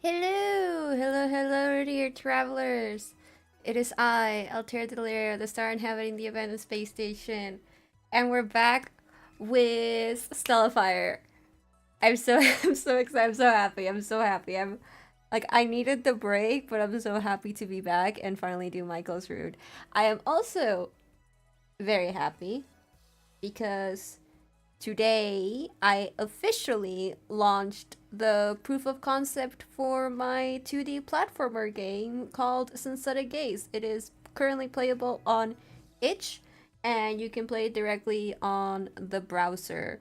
Hello, dear travelers. It is I, Altair Delaire, the star inhabiting the abandoned space station, and we're back with Stellifier. I'm so excited. I'm so happy. I'm so happy. I'm like I needed the break, but I'm so happy to be back and finally do Michael's route. I am also very happy because today, I officially launched the proof of concept for my 2D platformer game called Synthetic Gaze. It is currently playable on itch, and you can play it directly on the browser.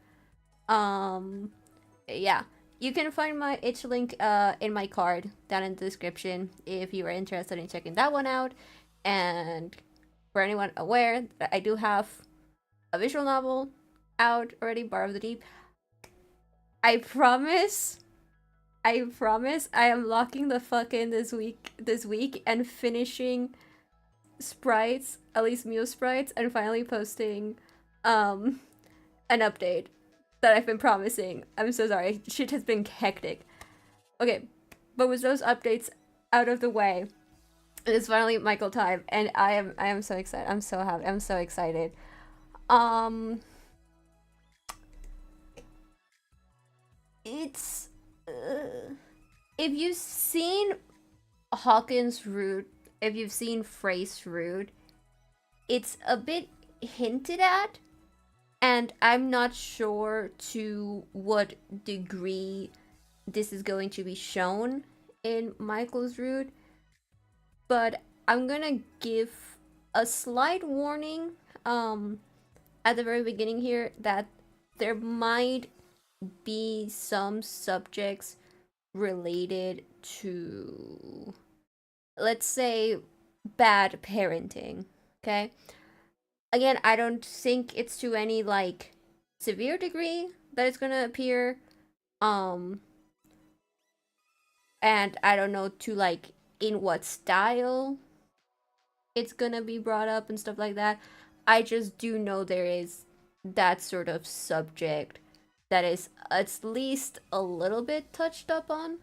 Um, yeah. You can find my itch link in my card down in the description if you are interested in checking that one out. And for anyone aware, I do have a visual novel out already, Bar of the Deep. I promise, I am locking the fuck in this week and finishing sprites, at least Mew sprites, and finally posting um an update that I've been promising. I'm so sorry. Shit has been hectic. Okay, but with those updates out of the way, it's finally Michael time, and I am so excited. I'm so happy. I'm so excited. Um it's if you've seen Hawkins' route, if you've seen Frey's route, it's a bit hinted at, and I'm not sure to what degree this is going to be shown in Michael's route, but I'm gonna give a slight warning at the very beginning here that there might be some subjects related to, let's say, bad parenting. Okay, again, I don't think it's to any like severe degree that it's gonna appear, um and I don't know to like in what style it's gonna be brought up and stuff like that. I just do know there is that sort of subject that is at least a little bit touched up on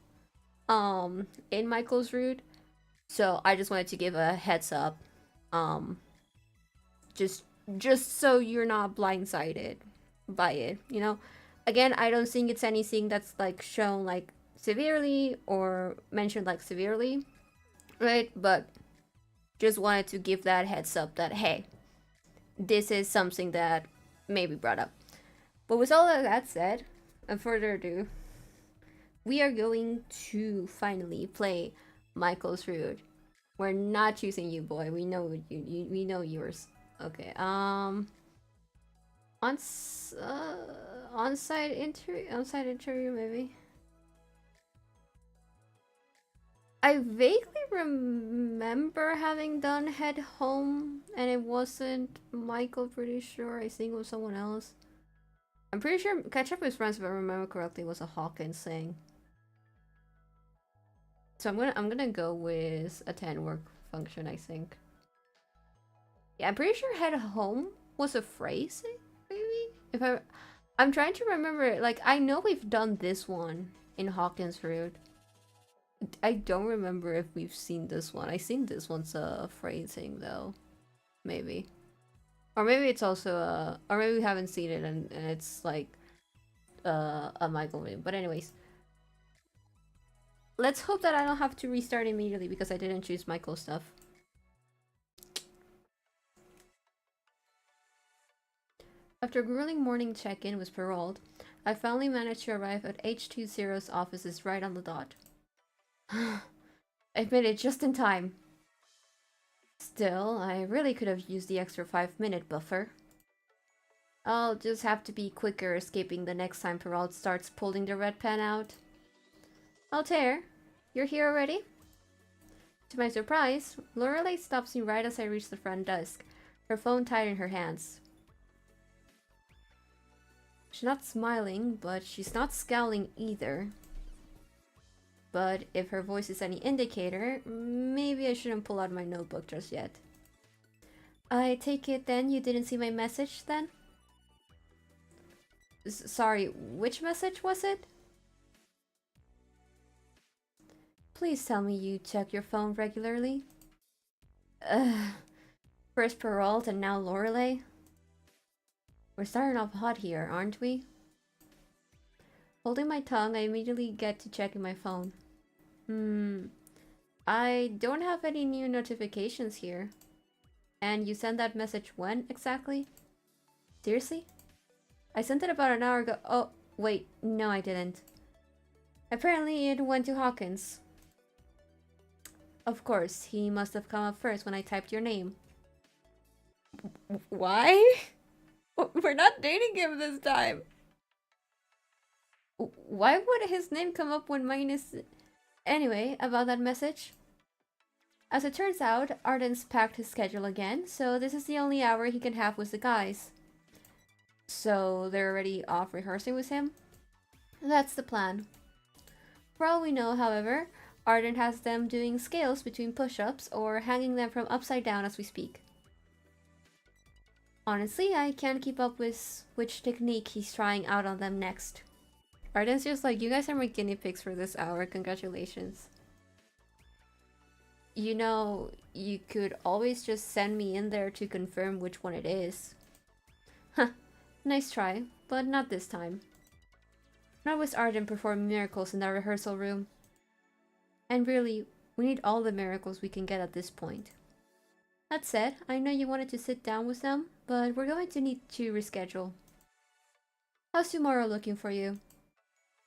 in Michael's route. So I just wanted to give a heads up. Um just just so you're not blindsided by it, you know? Again, I don't think it's anything that's like shown like severely or mentioned like severely, right? But just wanted to give that heads up that hey, this is something that may be brought up. But with all of that said, and further ado, we are going to finally play Michael's route. We're not choosing you, boy. We know we know yours. Okay. On on-site interview maybe. I vaguely remember having done Head Home, and it wasn't Michael. Pretty sure. I think it was someone else. I'm pretty sure Catch Up with Friends, if I remember correctly, was a Hawkins thing. So I'm gonna go with attend work function. I think. Yeah, I'm pretty sure Head Home was a phrase. Maybe if I'm trying to remember. Like I know we've done this one in Hawkins route. I don't remember if we've seen this one. I think this one's a phrasing though. Maybe. Or maybe it's also a, or maybe we haven't seen it and it's like a Michael name. But anyways, let's hope that I don't have to restart immediately because I didn't choose Michael stuff. After a grueling morning check-in with Paroled, I finally managed to arrive at H20's offices right on the dot. I made it just in time. Still, I really could have used the extra 5-minute buffer. I'll just have to be quicker escaping the next time Perrault starts pulling the red pen out. Altair, you're here already? To my surprise, Lorelei stops me right as I reach the front desk, her phone tight in her hands. She's not smiling, but she's not scowling either. But if her voice is any indicator, maybe I shouldn't pull out my notebook just yet. I take it then you didn't see my message then? Sorry, which message was it? please tell me you check your phone regularly. Ugh. First Perrault and now Lorelei. We're starting off hot here, aren't we? Holding my tongue, I immediately get to checking my phone. I don't have any new notifications here. And you sent that message when exactly? Seriously? I sent it about an hour ago. Oh, wait, no I didn't. Apparently it went to Hawkins. Of course, he must have come up first when I typed your name. Why? We're not dating him this time. Why would his name come up when mine is... Anyway, about that message. As it turns out, Arden's packed his schedule again, so this is the only hour he can have with the guys. So they're already off rehearsing with him? That's the plan. For all we know, however, Arden has them doing scales between push-ups or hanging them from upside down as we speak. Honestly, I can't keep up with which technique he's trying out on them next. Arden's just like, you guys are my guinea pigs for this hour, congratulations. You know, you could always just send me in there to confirm which one it is. Huh, nice try, but not this time. Nor was Arden performing miracles in that rehearsal room. And really, we need all the miracles we can get at this point. That said, I know you wanted to sit down with them, but we're going to need to reschedule. How's tomorrow looking for you?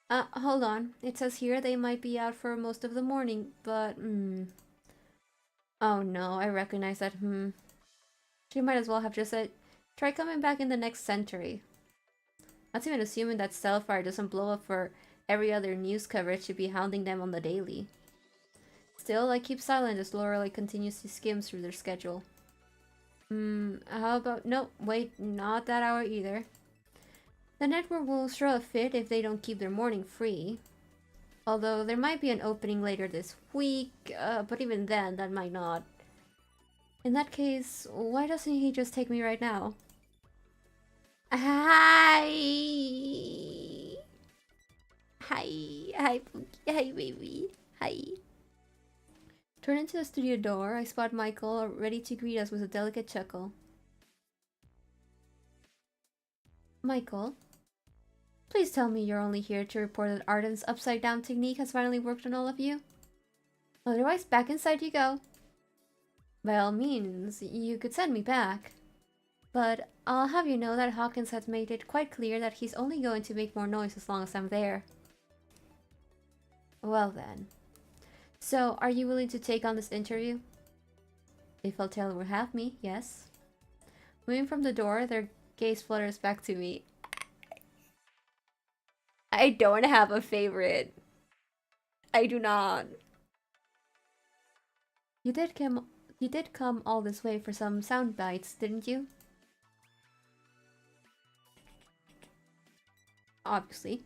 Hold on. It says here they might be out for most of the morning, but oh no, I recognize that She might as well have just said, try coming back in the next century. That's even assuming that Stellifier doesn't blow up for every other news coverage to be hounding them on the daily. Still, I keep silent as Lorelei continues to skim through their schedule. How about... No, wait, not that hour either. The network will throw a fit if they don't keep their morning free. Although there might be an opening later this week, but even then, that might not. In that case, why doesn't he just take me right now? Hi! Hi! Hi, Pookie. Hi, baby. Hi. Turn into the studio door, I spot Michael, ready to greet us with a delicate chuckle. Michael? Please tell me you're only here to report that Arden's upside-down technique has finally worked on all of you. Otherwise, back inside you go. By all means, you could send me back. But I'll have you know that Hawkins has made it quite clear that he's only going to make more noise as long as I'm there. Well then. So, are you willing to take on this interview? If Altel will have me, yes. Moving from the door, their gaze flutters back to me. I don't have a favorite. I do not. You did come all this way for some sound bites, didn't you? Obviously.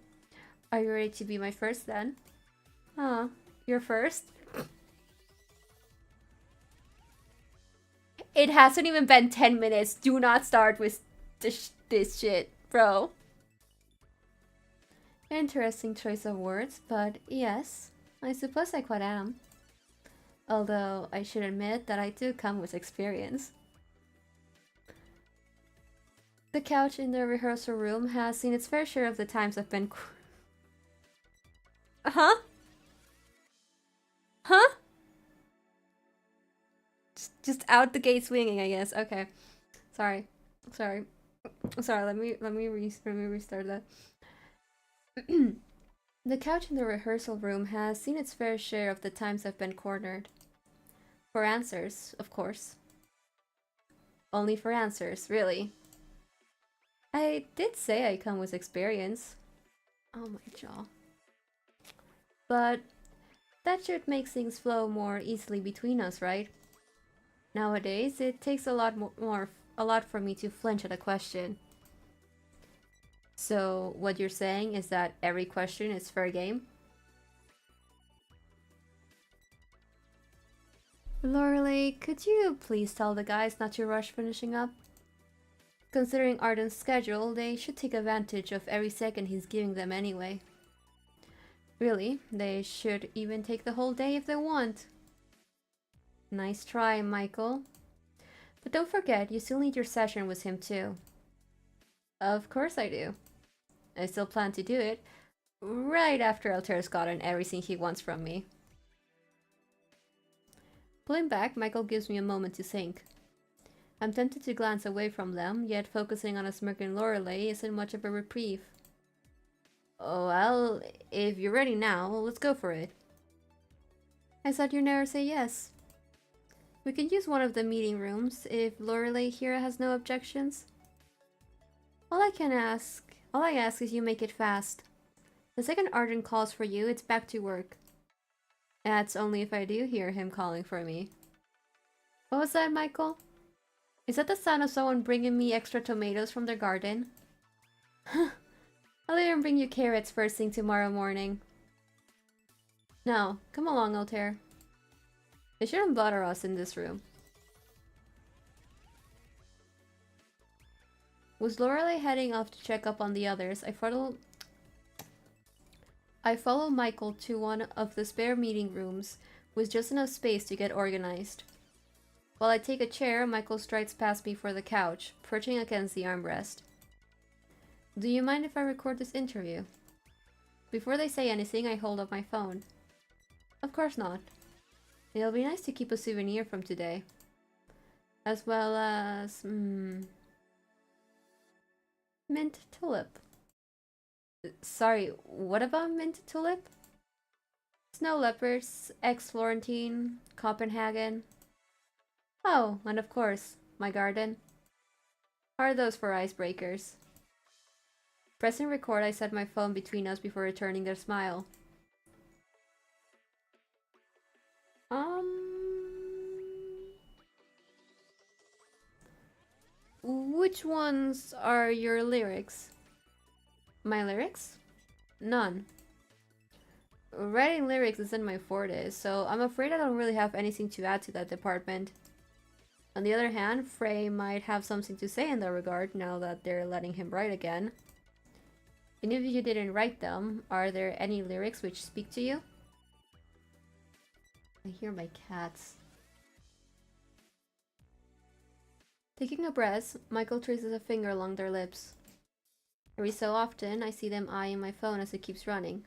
Are you ready to be my first then? Huh. You're first? It hasn't even been 10 minutes. Do not start with this shit, bro. Interesting choice of words, but yes, I suppose I quite am. Although I should admit that I do come with experience. The couch in the rehearsal room has seen its fair share of the times I've been... Huh? Huh? Just out the gate swinging, I guess. Okay. Sorry. Let me restart that. The couch in the rehearsal room has seen its fair share of the times I've been cornered. For answers, of course. Only for answers, really. I did say I come with experience. Oh my jaw. But that should make things flow more easily between us, right? Nowadays, it takes a lot for me to flinch at a question. So, what you're saying is that every question is fair game? Lorelei, could you please tell the guys not to rush finishing up? Considering Arden's schedule, they should take advantage of every second he's giving them anyway. Really, they should even take the whole day if they want. Nice try, Michael. But don't forget, you still need your session with him too. Of course I do. I still plan to do it right after Alter's gotten everything he wants from me. Pulling back, Michael gives me a moment to think. I'm tempted to glance away from them, yet focusing on a smirking Lorelei isn't much of a reprieve. Oh, well, if you're ready now, let's go for it. I thought you'd never say yes. We can use one of the meeting rooms if Lorelei here has no objections. All I ask is you make it fast. The second Arden calls for you, it's back to work. That's only if I do hear him calling for me. What was that, Michael? Is that the sound of someone bringing me extra tomatoes from their garden? I'll even bring you carrots first thing tomorrow morning. No, come along, Altair. They shouldn't bother us in this room. Was Lorelei heading off to check up on the others? I follow Michael to one of the spare meeting rooms with just enough space to get organized. While I take a chair, Michael strides past me for the couch, perching against the armrest. Do you mind if I record this interview? Before they say anything, I hold up my phone. Of course not. It'll be nice to keep a souvenir from today. As well as... mint tulip. Sorry, what about mint tulip? Snow leopards, ex-Florentine, Copenhagen. Oh, and of course, my garden. How are those for icebreakers? Pressing record, I set my phone between us before returning their smile. Which ones are your lyrics? My lyrics? None. Writing lyrics isn't my forte, so I'm afraid I don't really have anything to add to that department. On the other hand, Frey might have something to say in that regard now that they're letting him write again. And if you didn't write them, are there any lyrics which speak to you? I hear my cats. Taking a breath, Michael traces a finger along their lips. Every so often, I see them eyeing my phone as it keeps running.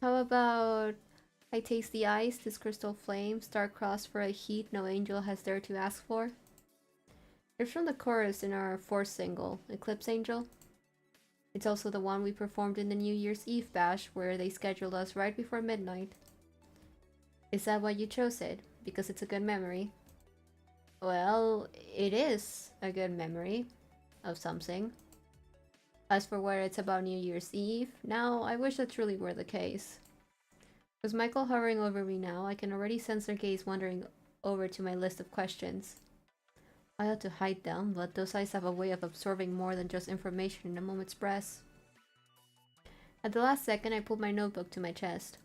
How about I taste the ice, this crystal flame, star-crossed for a heat no angel has dared to ask for? It's from the chorus in our fourth single, Eclipse Angel. It's also the one we performed in the New Year's Eve bash where they scheduled us right before midnight. Is that why you chose it? Because it's a good memory? Well, it is a good memory of something. As for whether it's about New Year's Eve, now I wish that truly were the case. With Michael hovering over me now, I can already sense their gaze wandering over to my list of questions. I ought to hide them, but those eyes have a way of absorbing more than just information in a moment's breath. At the last second, I pulled my notebook to my chest.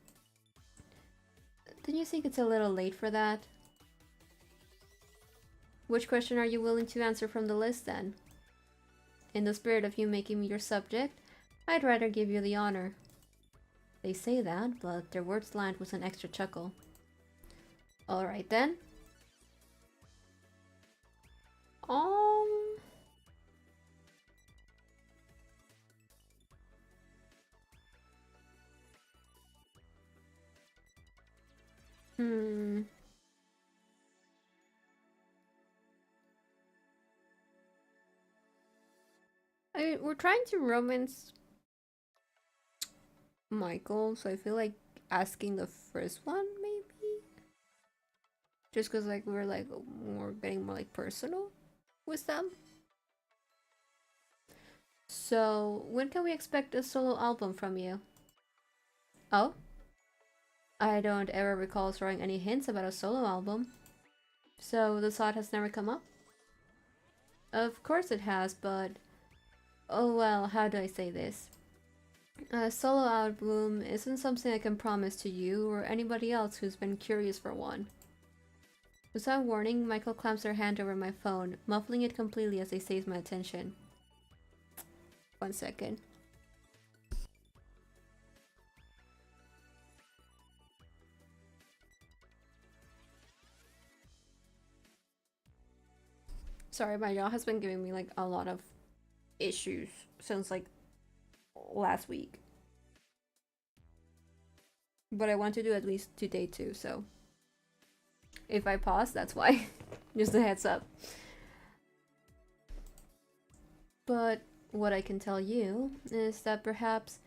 Don't you think it's a little late for that? Which question are you willing to answer from the list, then? In the spirit of you making me your subject, I'd rather give you the honor. They say that, but their words land with an extra chuckle. Alright then. We're trying to romance Michael, so I feel like asking the first one, maybe? Just because, like, we're getting more, like, personal with them. So, when can we expect a solo album from you? Oh? I don't ever recall throwing any hints about a solo album. So, the thought has never come up? Of course it has, but... oh well, how do I say this? A solo album isn't something I can promise to you or anybody else who's been curious for one. Without warning, Michael clamps her hand over my phone, muffling it completely as they seize my attention. 1 second. Sorry, my jaw has been giving me like a lot of issues since like last week. But I want to do at least today too, so if I pause, that's why. Just a heads up. But what I can tell you is that perhaps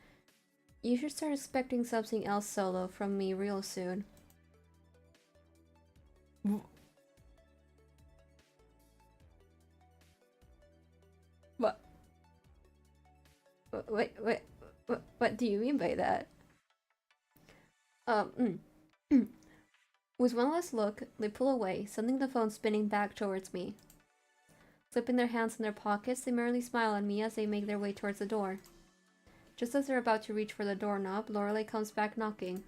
you should start expecting something else solo from me real soon. What? Wait, what do you mean by that? With one last look, they pull away, sending the phone spinning back towards me. Slipping their hands in their pockets, they merely smile at me as they make their way towards the door. Just as they're about to reach for the doorknob, Lorelei comes back knocking.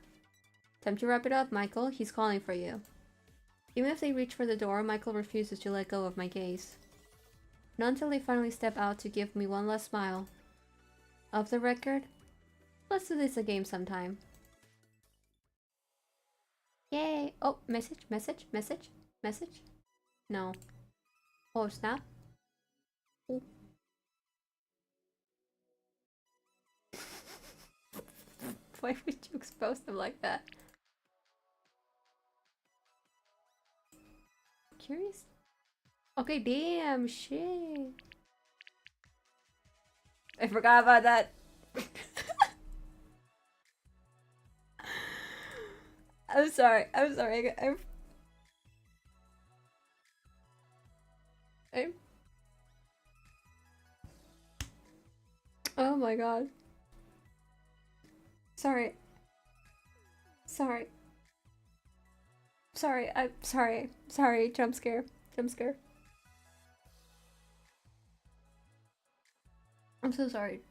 Time to wrap it up, Michael. He's calling for you. Even if they reach for the door, Michael refuses to let go of my gaze. Not until they finally step out to give me one last smile. Off the record, let's do this a game sometime. Yay! Oh, message. No. Oh, snap. Oh. Why would you expose them like that? Curious? Okay, damn, shit. I forgot about that. I'm sorry. I'm oh my god. Sorry. I'm sorry. Jump scare. I'm so sorry.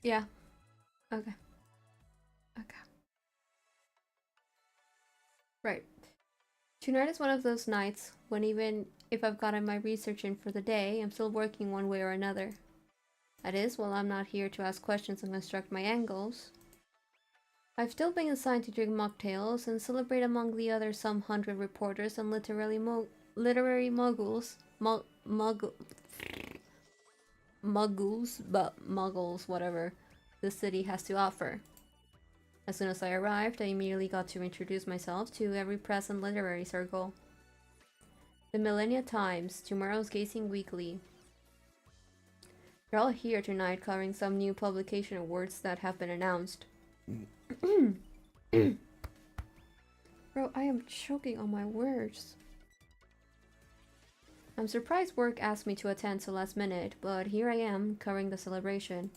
Yeah. Okay. Right. Tonight is one of those nights when even if I've gotten my research in for the day, I'm still working one way or another. That is, while I'm not here to ask questions and construct my angles. I've still been assigned to drink mocktails and celebrate among the other some 100 reporters and literary muggles, whatever, the city has to offer. As soon as I arrived, I immediately got to introduce myself to every present literary circle. The Millennia Times, tomorrow's Gazing Weekly. You're all here tonight covering some new publication awards that have been announced. Bro, I am choking on my words. I'm surprised work asked me to attend so last minute, but here I am, covering the celebration.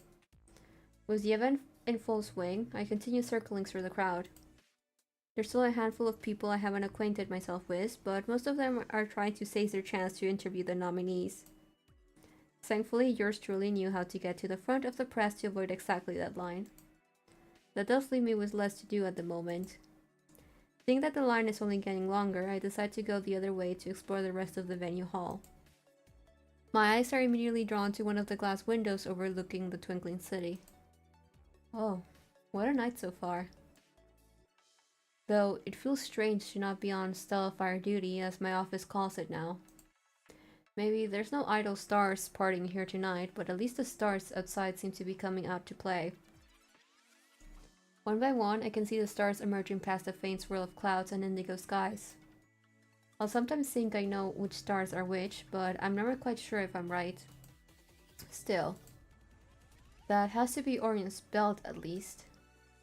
With the event in full swing, I continue circling through the crowd. There's still a handful of people I haven't acquainted myself with, but most of them are trying to seize their chance to interview the nominees. Thankfully, yours truly knew how to get to the front of the press to avoid exactly that line. That does leave me with less to do at the moment. Seeing that the line is only getting longer, I decide to go the other way to explore the rest of the venue hall. My eyes are immediately drawn to one of the glass windows overlooking the twinkling city. Oh, what a night so far. Though it feels strange to not be on Stellifier duty, as my office calls it now. Maybe there's no idle stars partying here tonight, but at least the stars outside seem to be coming out to play. One by one, I can see the stars emerging past a faint swirl of clouds and indigo skies. I'll sometimes think I know which stars are which, but I'm never quite sure if I'm right. Still, that has to be Orion's belt at least.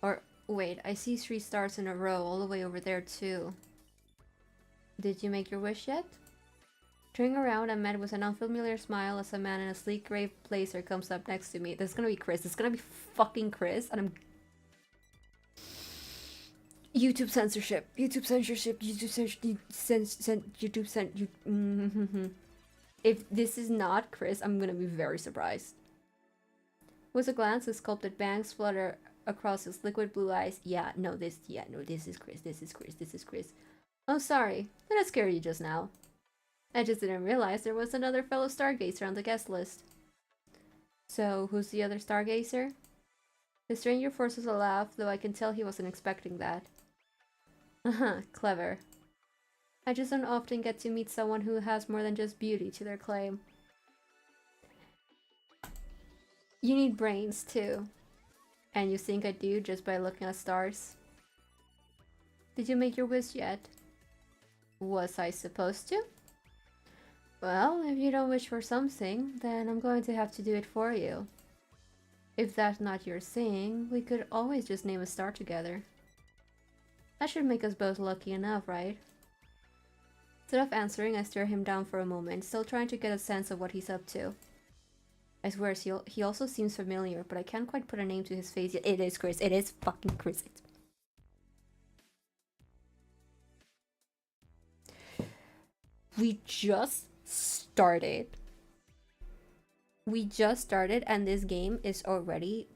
Or, wait, I see 3 stars in a row all the way over there too. Did you make your wish yet? Turning around, I'm met with an unfamiliar smile as a man in a sleek gray blazer comes up next to me. This is gonna be Chris. This is gonna be fucking Chris, and I'm... YouTube censorship. If this is not Chris, I'm gonna be very surprised. With a glance, his sculpted bangs flutter across his liquid blue eyes. This is Chris. Oh, sorry. Did I scare you just now? I just didn't realize there was another fellow stargazer on the guest list. So, who's the other stargazer? The stranger forces a laugh, though I can tell he wasn't expecting that. Clever. I just don't often get to meet someone who has more than just beauty to their claim. You need brains too. And you think I do just by looking at stars? Did you make your wish yet? Was I supposed to? Well, if you don't wish for something, then I'm going to have to do it for you. If that's not your thing, we could always just name a star together. That should make us both lucky enough, right? Instead of answering, I stare him down for a moment, still trying to get a sense of what he's up to. I swear, he also seems familiar, but I can't quite put a name to his face yet. It is Chris. It is fucking Chris. We just started. We just started, and this game is already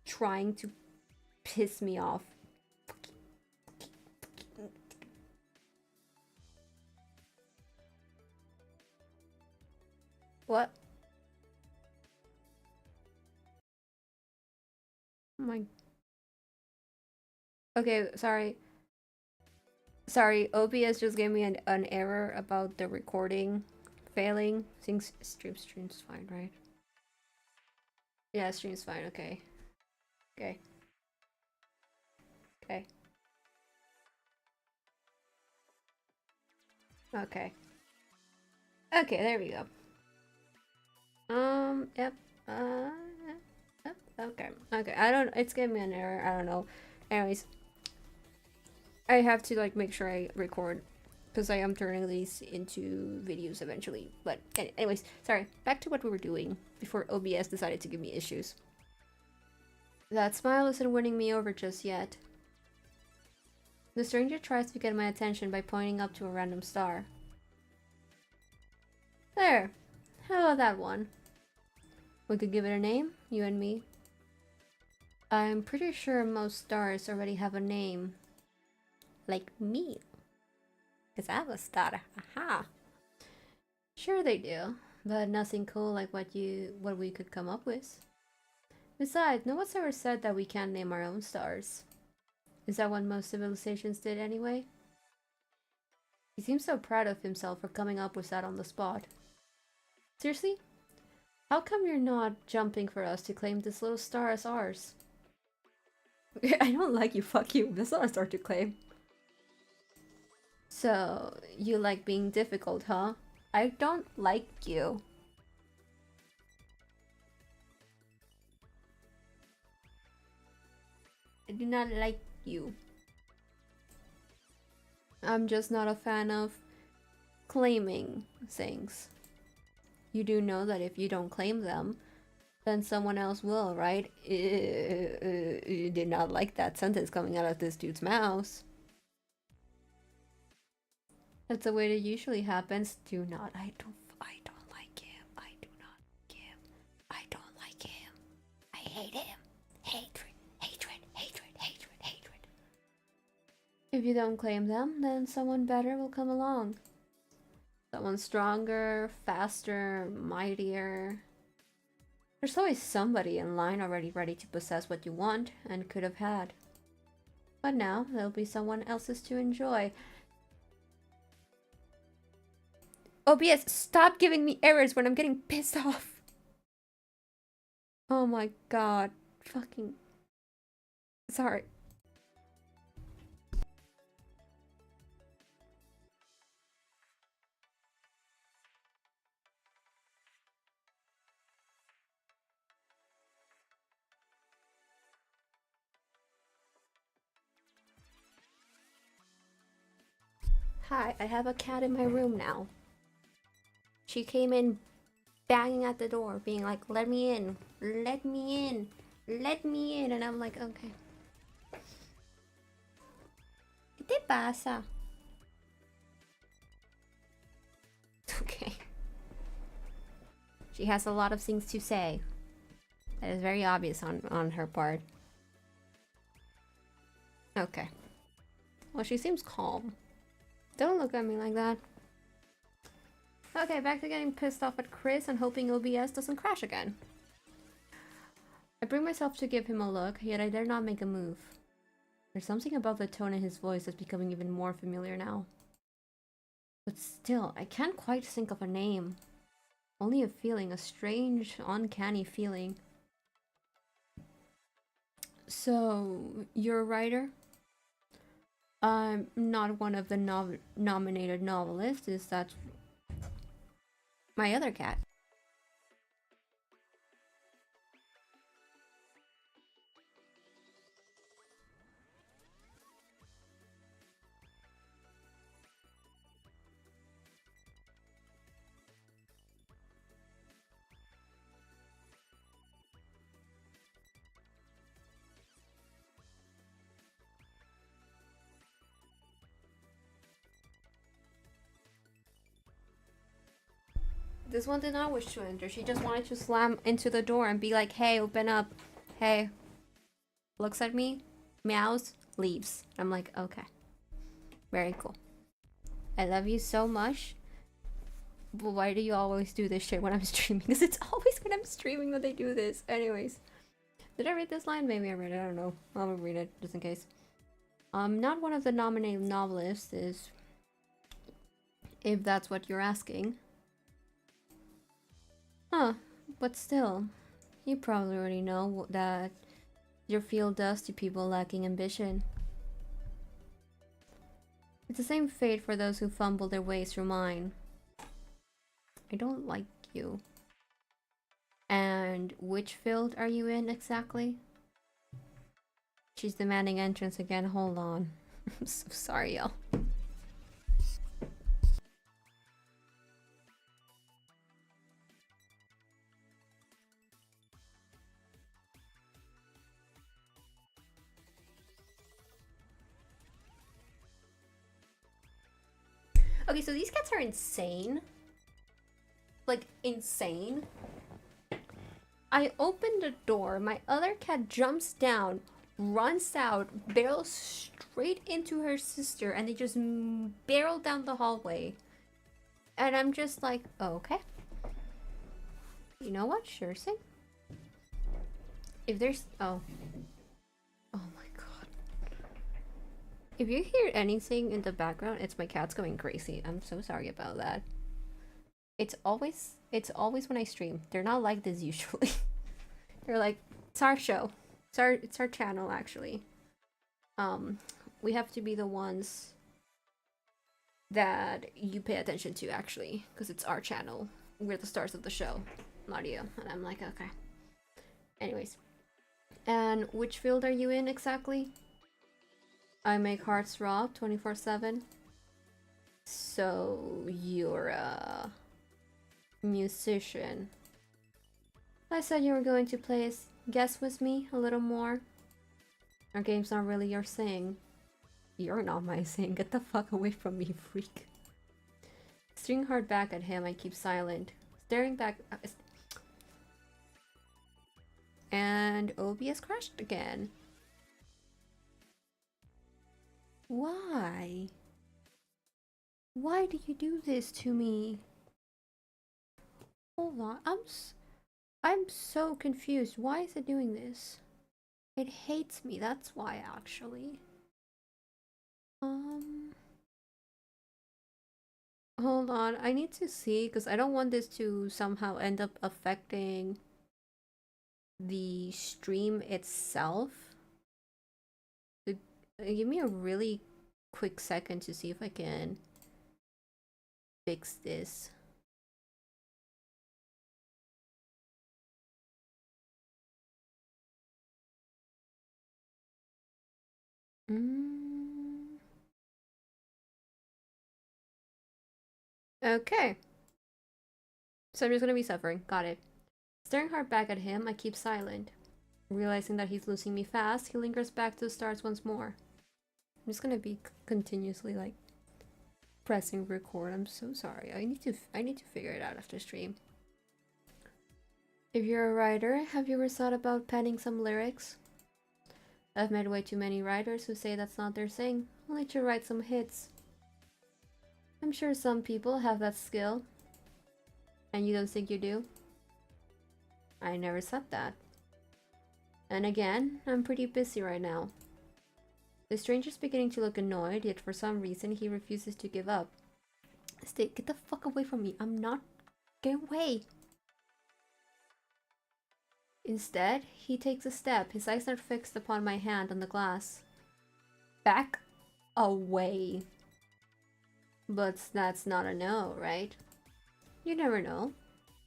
trying to piss me off. What? Oh my. Okay, sorry. Sorry, OBS just gave me an error about the recording failing. Things stream's fine, right? Yeah, stream's fine, okay. Okay. Okay. Okay. Okay, there we go. Yep. Yep. Okay. Okay. It's giving me an error. I don't know. Anyways. I have to like make sure I record because I am turning these into videos eventually. But anyways, sorry. Back to what we were doing before OBS decided to give me issues. That smile isn't winning me over just yet. The stranger tries to get my attention by pointing up to a random star. There. How about that one? We could give it a name, you and me. I'm pretty sure most stars already have a name. Like me. Because I'm a star. Aha. Sure they do, but nothing cool like what we could come up with. Besides, no one's ever said that we can't name our own stars. Is that what most civilizations did anyway? He seems so proud of himself for coming up with that on the spot. Seriously? How come you're not jumping for us to claim this little star as ours? I don't like you, fuck you. That's not a star to claim. So, you like being difficult, huh? I don't like you. I do not like you. I'm just not a fan of claiming things. You do know that if you don't claim them, then someone else will, right? You did not like that sentence coming out of this dude's mouth. That's the way it usually happens. Do not. I don't like him. I do not like him. I don't like him. I hate him. Hatred, hatred, hatred, hatred, hatred. If you don't claim them, then someone better will come along. Someone stronger, faster, mightier. There's always somebody in line already ready to possess what you want and could have had. But now, there'll be someone else's to enjoy. OBS, stop giving me errors when I'm getting pissed off. Oh my god. Fucking... Sorry. Hi, I have a cat in my room now. She came in banging at the door, being like, let me in, let me in, let me in. And I'm like, okay. ¿Qué te pasa? Okay. She has a lot of things to say. That is very obvious on her part. Okay. Well, she seems calm. Don't look at me like that. Okay, back to getting pissed off at Chris and hoping OBS doesn't crash again. I bring myself to give him a look, yet I dare not make a move. There's something about the tone in his voice that's becoming even more familiar now. But still, I can't quite think of a name. Only a feeling, a strange, uncanny feeling. So, you're a writer? I'm not one of the nominated novelists, is that my other cat? This one did not wish to enter. She just wanted to slam into the door and be like, hey, open up. Hey. Looks at me, meows, leaves. I'm like, okay. Very cool. I love you so much. But why do you always do this shit when I'm streaming? Because it's always when I'm streaming that they do this. Anyways. Did I read this line? Maybe I read it. I don't know. I'll read it just in case. Not one of the nominated novelists is... if that's what you're asking. Huh, but still, you probably already know that your field does to people lacking ambition. It's the same fate for those who fumble their way through mine. I don't like you. And which field are you in exactly? She's demanding entrance again, hold on. I'm so sorry, y'all. Okay, so these cats are insane. Like, insane. I open the door, my other cat jumps down, runs out, barrels straight into her sister, and they just barrel down the hallway. And I'm just like, oh, okay. You know what? Sure thing. If there's... oh. Oh my god. If you hear anything in the background, it's my cats going crazy. I'm so sorry about that. It's always when I stream. They're not like this usually. They're like, it's our show. It's our channel actually. We have to be the ones that you pay attention to actually, because it's our channel. We're the stars of the show, not you. And I'm like, okay. Anyways. And which field are you in exactly? I make hearts rock 24/7. So you're a musician. I said you were going to play guess with me a little more. Our game's not really your thing. You're not my thing. Get the fuck away from me, freak. Staring hard back at him, I keep silent. Staring back... and OBS crashed again. Why? Why do you do this to me? Hold on, I'm so confused. Why is it doing this? It hates me, that's why actually. Hold on, I need to see because I don't want this to somehow end up affecting the stream itself. Give me a really quick second to see if I can fix this. Okay. So I'm just gonna be suffering. Got it. Staring hard back at him, I keep silent. Realizing that he's losing me fast, he lingers back to the stars once more. I'm just gonna be continuously like pressing record. I'm so sorry. I need to figure it out after stream. If you're a writer, have you ever thought about penning some lyrics? I've met way too many writers who say that's not their thing, only to write some hits. I'm sure some people have that skill. And you don't think you do? I never said that. And again, I'm pretty busy right now. The stranger's beginning to look annoyed, yet for some reason he refuses to give up. Stay, get the fuck away from me. I'm not. Get away. Instead, he takes a step, his eyes are fixed upon my hand on the glass. Back away. But that's not a no, right? You never know.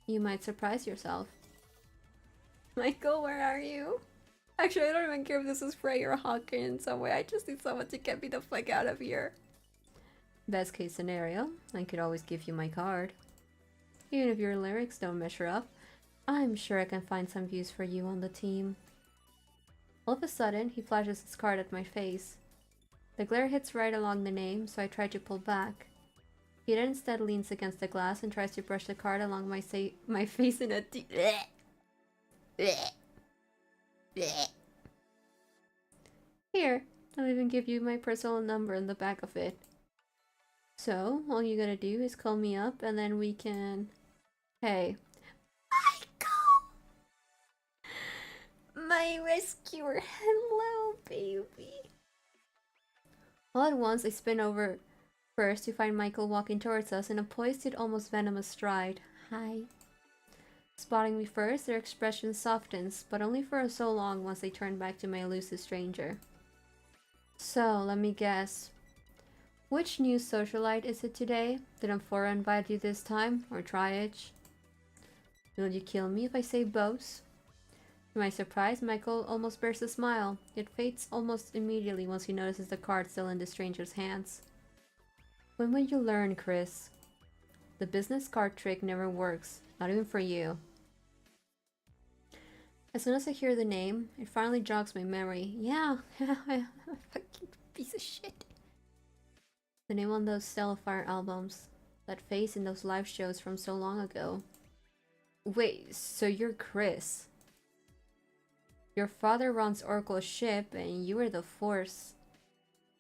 You might surprise yourself. Michael, where are you? Actually, I don't even care if this is Frey or Hawking in some way. I just need someone to get me the fuck out of here. Best case scenario, I could always give you my card. Even if your lyrics don't measure up, I'm sure I can find some use for you on the team. All of a sudden, he flashes his card at my face. The glare hits right along the name, so I try to pull back. He then instead leans against the glass and tries to brush the card along my face in a deep... Here, I'll even give you my personal number in the back of it. So, all you gotta do is call me up and then we can... Hey. Michael! My rescuer, hello, baby. All at once, I spin over first to find Michael walking towards us in a poised yet almost venomous stride. Hi. Spotting me first, their expression softens, but only for so long once they turn back to my elusive stranger. So, let me guess. Which new socialite is it today? Did Amphora invite you this time? Or Triage? Will you kill me if I say both? To my surprise, Michael almost bears a smile. It fades almost immediately once he notices the card still in the stranger's hands. When will you learn, Chris? The business card trick never works. Not even for you. As soon as I hear the name, it finally jogs my memory. Yeah, fucking piece of shit. The name on those Stellifier albums. That face in those live shows from so long ago. Wait, so you're Chris? Your father runs Oracle's ship and you are the Force.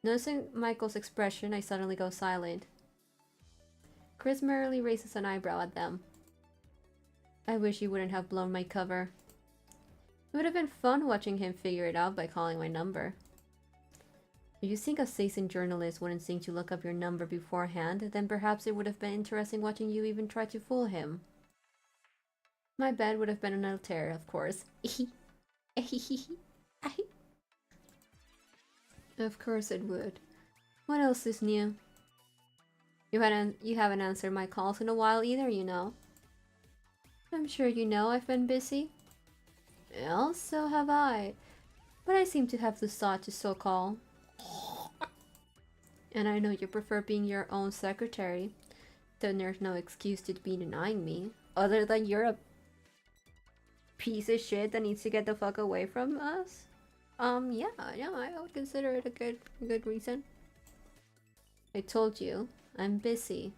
Noticing Michael's expression, I suddenly go silent. Chris merely raises an eyebrow at them. I wish you wouldn't have blown my cover. It would have been fun watching him figure it out by calling my number. If you think a seasoned journalist wouldn't think to look up your number beforehand, then perhaps it would have been interesting watching you even try to fool him. My bed would have been an altar, of course. Of course it would. What else is new? You haven't answered my calls in a while either, you know. I'm sure you know I've been busy. Well, so have I. But I seem to have the thought to still call. And I know you prefer being your own secretary. Then there's no excuse to be denying me. Other than you're a piece of shit that needs to get the fuck away from us. Yeah, I would consider it a good reason. I told you, I'm busy.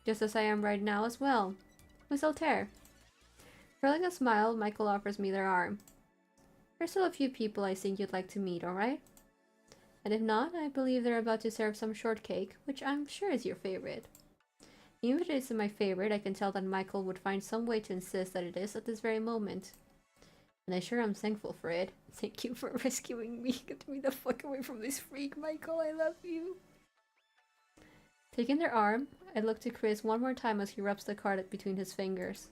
Just as I am right now as well. With Altair. Curling a smile, Michael offers me their arm. There's still a few people I think you'd like to meet, alright? And if not, I believe they're about to serve some shortcake, which I'm sure is your favorite. Even if it isn't my favorite, I can tell that Michael would find some way to insist that it is at this very moment. And I sure am thankful for it. Thank you for rescuing me. Get me the fuck away from this freak, Michael. I love you. Taking their arm, I look to Chris one more time as he rubs the card between his fingers.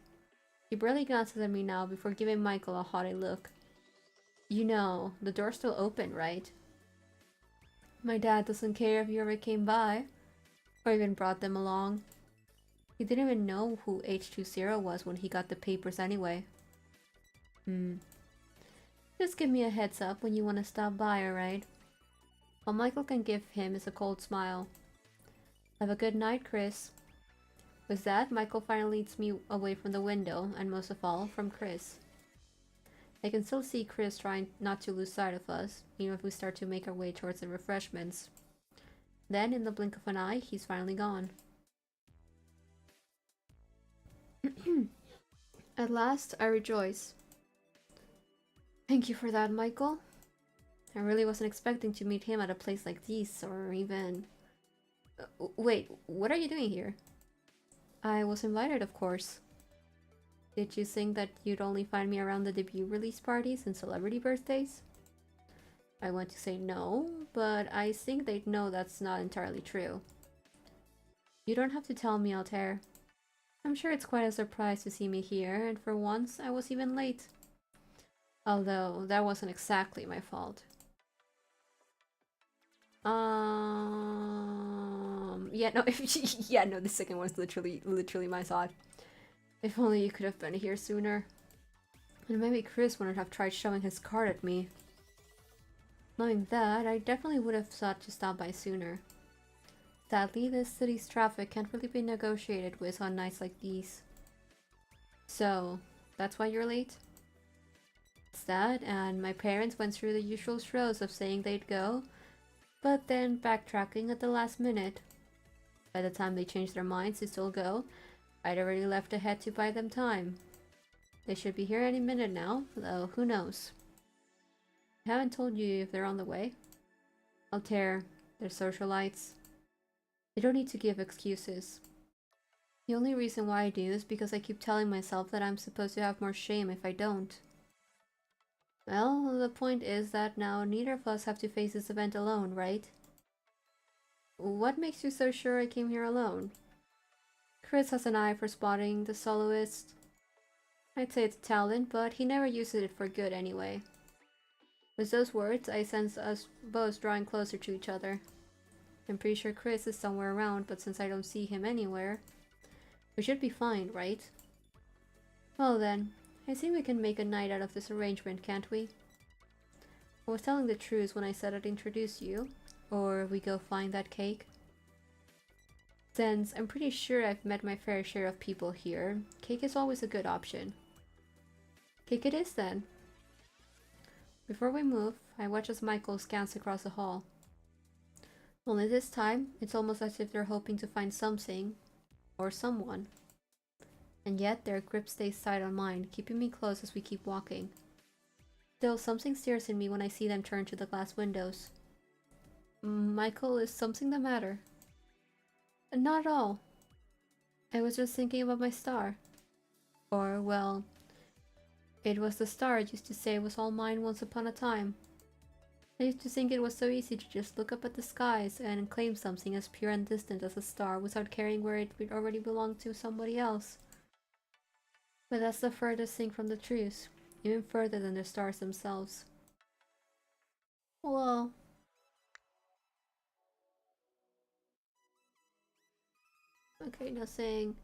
He barely glances at me now before giving Michael a haughty look. You know, the door's still open, right? My dad doesn't care if you ever came by, or even brought them along. He didn't even know who H20 was when he got the papers anyway. Just give me a heads up when you want to stop by, alright? All Michael can give him is a cold smile. Have a good night, Chris. With that, Michael finally leads me away from the window, and most of all, from Chris. I can still see Chris trying not to lose sight of us, even if we start to make our way towards the refreshments. Then, in the blink of an eye, he's finally gone. At last, I rejoice. Thank you for that, Michael. I really wasn't expecting to meet him at a place like this, or even... wait, what are you doing here? I was invited, of course. Did you think that you'd only find me around the debut release parties and celebrity birthdays? I want to say no, but I think they'd know that's not entirely true. You don't have to tell me, Altair. I'm sure it's quite a surprise to see me here, and for once I was even late. Although, that wasn't exactly my fault. Yeah, no, yeah, no, the second one's literally my thought. If only you could have been here sooner. And maybe Chris wouldn't have tried showing his card at me. Knowing that, I definitely would have thought to stop by sooner. Sadly, this city's traffic can't really be negotiated with on nights like these. So, that's why you're late? It's that, and my parents went through the usual throes of saying they'd go, but then backtracking at the last minute. By the time they changed their minds to still go, I'd already left ahead to buy them time. They should be here any minute now, though who knows. I haven't told you if they're on the way. Altair, they're socialites. They don't need to give excuses. The only reason why I do is because I keep telling myself that I'm supposed to have more shame if I don't. Well, the point is that now neither of us have to face this event alone, right? What makes you so sure I came here alone? Chris has an eye for spotting the soloist. I'd say it's a talent, but he never uses it for good anyway. With those words, I sense us both drawing closer to each other. I'm pretty sure Chris is somewhere around, but since I don't see him anywhere, we should be fine, right? Well then, I think we can make a night out of this arrangement, can't we? I was telling the truth when I said I'd introduce you, or we go find that cake. Since I'm pretty sure I've met my fair share of people here, cake is always a good option. Cake it is then. Before we move, I watch as Michael scans across the hall. Only this time, it's almost as if they're hoping to find something, or someone. And yet, their grip stays tight on mine, keeping me close as we keep walking. Still, something stirs in me when I see them turn to the glass windows. Michael, is something the matter? Not at all. I was just thinking about my star. Or, well, it was the star I used to say was all mine once upon a time. I used to think it was so easy to just look up at the skies and claim something as pure and distant as a star without caring where it would already belong to somebody else. But that's the furthest thing from the truth, even further than the stars themselves. Well, okay, nothing.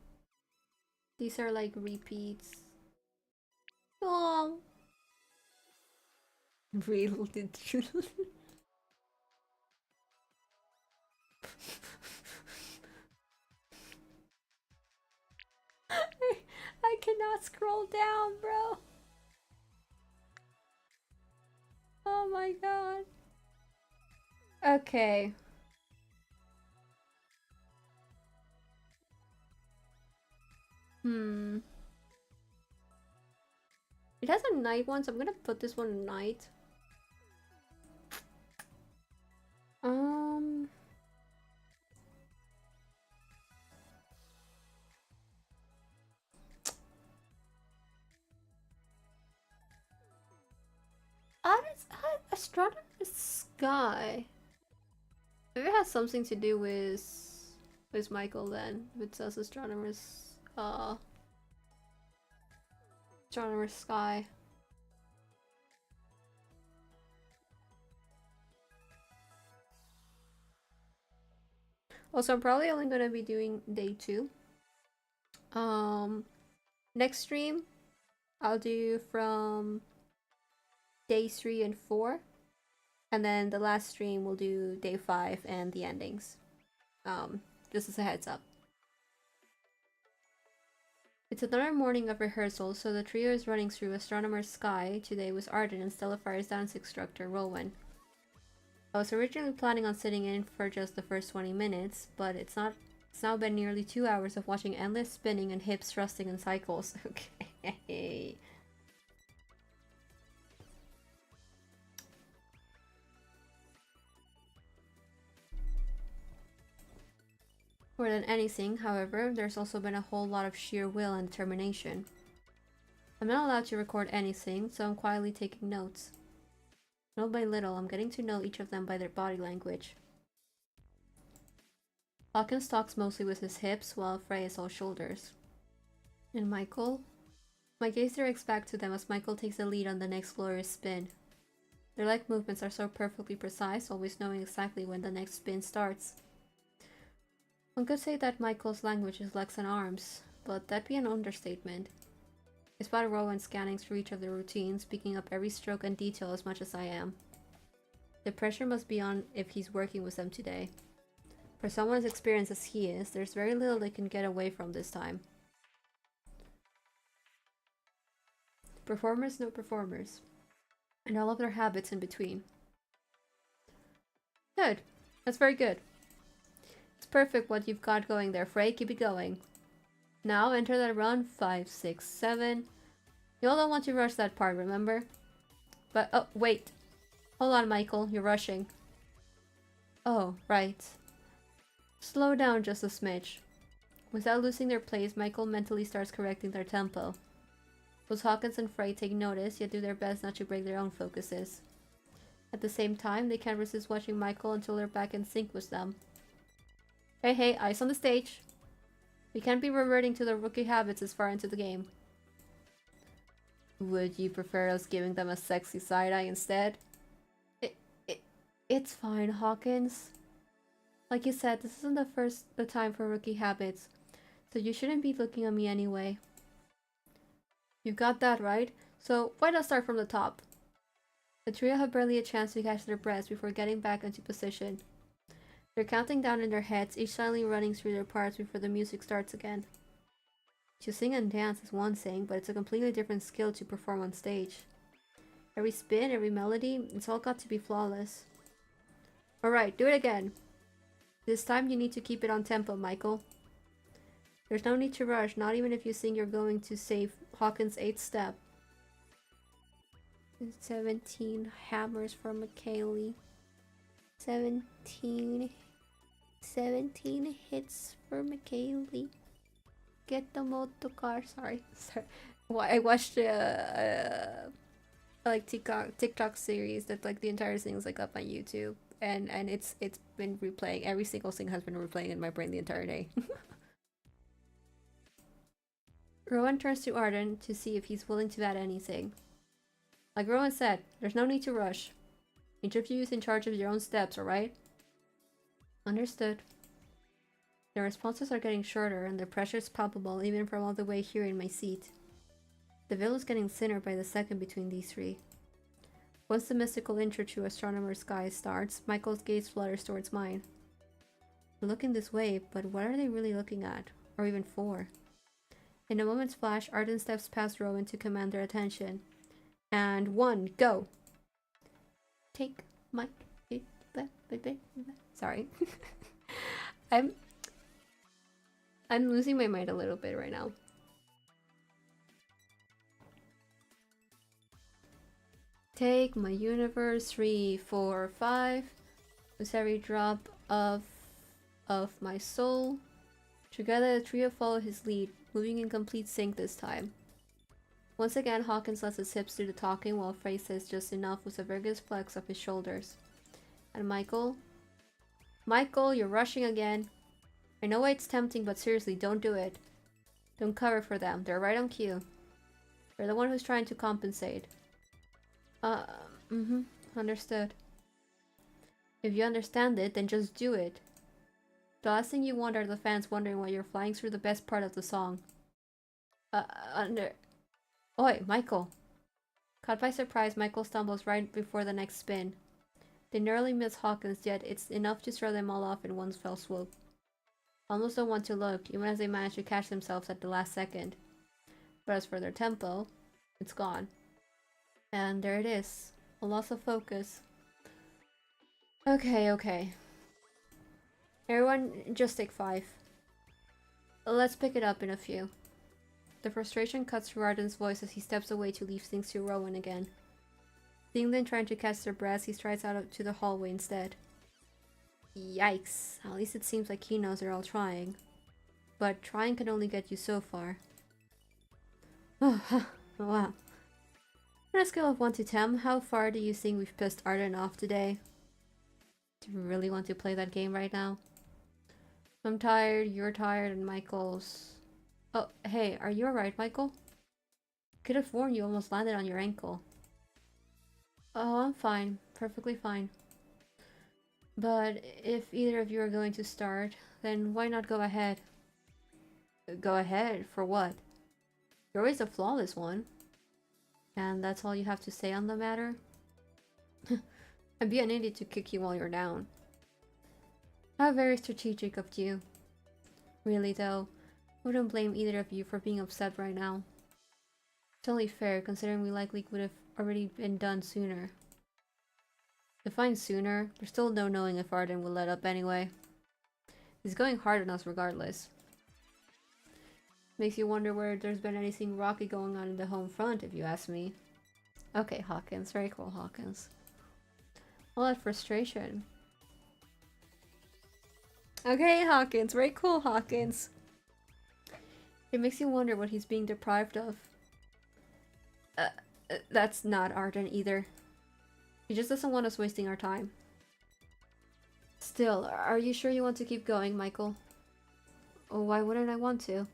These are like repeats. Oh, real did you? I cannot scroll down, bro. Oh my god. Okay. It has a night one, so I'm gonna put this one night. Um. Astronomer's sky. Maybe it has something to do with Michael then. If it says astronomer's sky. Also, I'm probably only gonna be doing day 2. Next stream, I'll do from day 3 and 4. And then the last stream we'll do day 5 and the endings. Just as a heads up. It's another morning of rehearsal, so the trio is running through Astronomer's Sky today with Arden and Stellifier's dance instructor, Rowan. I was originally planning on sitting in for just the first 20 minutes, but it's now been nearly 2 hours of watching endless spinning and hips thrusting in cycles. Okay. More than anything, however, there's also been a whole lot of sheer will and determination. I'm not allowed to record anything, so I'm quietly taking notes. Little by little, I'm getting to know each of them by their body language. Hawkins talks mostly with his hips, while Frey is all shoulders. And Michael? My gaze directs back to them as Michael takes the lead on the next glorious spin. Their leg movements are so perfectly precise, always knowing exactly when the next spin starts. One could say that Michael's language is legs and arms, but that'd be an understatement. I spot Rowan scanning through each of the routines, picking up every stroke and detail as much as I am. The pressure must be on if he's working with them today. For someone as experienced as he is, there's very little they can get away from this time. Performers know performers, and all of their habits in between. Good. That's very good. It's perfect what you've got going there, Frey. Keep it going. Now enter that run. 5, 6, 7. You all don't want to rush that part, remember? But, oh, wait. Hold on, Michael. You're rushing. Oh, right. Slow down just a smidge. Without losing their place, Michael mentally starts correcting their tempo. Both Hawkins and Frey take notice, yet do their best not to break their own focuses. At the same time, they can't resist watching Michael until they're back in sync with them. Hey, eyes on the stage. We can't be reverting to the rookie habits as far into the game. Would you prefer us giving them a sexy side-eye instead? It's fine, Hawkins. Like you said, this isn't the time for rookie habits, so you shouldn't be looking at me anyway. You got that right, so why not start from the top? The trio have barely a chance to catch their breaths before getting back into position. They're counting down in their heads, each silently running through their parts before the music starts again. To sing and dance is one thing, but it's a completely different skill to perform on stage. Every spin, every melody, it's all got to be flawless. Alright, do it again. This time you need to keep it on tempo, Michael. There's no need to rush, not even if you think you're going to save Hawkins' 8th step. 17 hammers for McKaylee. 17 hits for McKaylee. Get the motor car. Sorry. Well, I watched like TikTok series that like the entire thing is like up on YouTube, and it's been replaying. Every single thing has been replaying in my brain the entire day. Rowan turns to Arden to see if he's willing to add anything. Like Rowan said, there's no need to rush. Each of you is in charge of your own steps, alright? Understood. The responses are getting shorter and the pressure is palpable even from all the way here in my seat. The veil is getting thinner by the second between these three. Once the mystical intro to Astronomer's Sky starts, Michael's gaze flutters towards mine. They're looking this way, but what are they really looking at? Or even for? In a moment's flash, Arden steps past Rowan to command their attention. And 1, go! Take my... Sorry. I'm losing my mind a little bit right now. Take my universe, 3, 4, 5. With every drop of my soul. Together the trio follow his lead, moving in complete sync this time. Once again, Hawkins lets his hips do the talking while Frey says just enough with a vigorous flex of his shoulders. And Michael? Michael, you're rushing again. I know why it's tempting, but seriously, don't do it. Don't cover for them. They're right on cue. You're the one who's trying to compensate. Understood. If you understand it, then just do it. The last thing you want are the fans wondering why you're flying through the best part of the song. Oi, Michael! Caught by surprise, Michael stumbles right before the next spin. They narrowly miss Hawkins, yet it's enough to throw them all off in one fell swoop. Almost don't want to look, even as they manage to catch themselves at the last second. But as for their tempo, it's gone. And there it is. A loss of focus. Okay. Everyone, just take 5. Let's pick it up in a few. The frustration cuts through Arden's voice as he steps away to leave things to Rowan again. Seeing them trying to catch their breaths, he strides out to the hallway instead. Yikes. At least it seems like he knows they're all trying. But trying can only get you so far. Oh, wow. On a scale of 1 to 10, how far do you think we've pissed Arden off today? Do you really want to play that game right now? I'm tired, you're tired, and Michael's... Oh, hey, are you alright, Michael? Could have sworn you almost landed on your ankle. Oh, I'm fine. Perfectly fine. But if either of you are going to start, then why not go ahead? Go ahead? For what? You're always a flawless one. And that's all you have to say on the matter? I'd be an idiot to kick you while you're down. How very strategic of you. Really though, wouldn't blame either of you for being upset right now. It's only fair, considering we likely would have already been done sooner. Define sooner, there's still no knowing if Arden will let up anyway. He's going hard on us regardless. Makes you wonder where there's been anything rocky going on in the home front, if you ask me. Okay, Hawkins. Very cool, Hawkins. All that frustration. Okay, Hawkins. Very cool, Hawkins. It makes you wonder what he's being deprived of. That's not Arden either. He just doesn't want us wasting our time. Still, are you sure you want to keep going, Michael? Oh, why wouldn't I want to?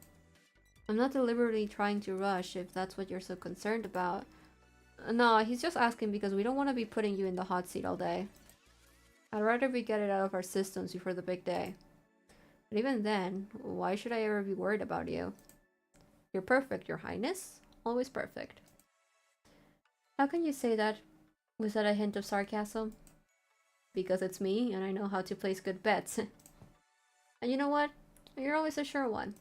I'm not deliberately trying to rush if that's what you're so concerned about. No, he's just asking because we don't want to be putting you in the hot seat all day. I'd rather we get it out of our systems before the big day. But even then, why should I ever be worried about you? You're perfect, Your Highness. Always perfect. How can you say that? Was that a hint of sarcasm? Because it's me, and I know how to place good bets. And you know what? You're always a sure one.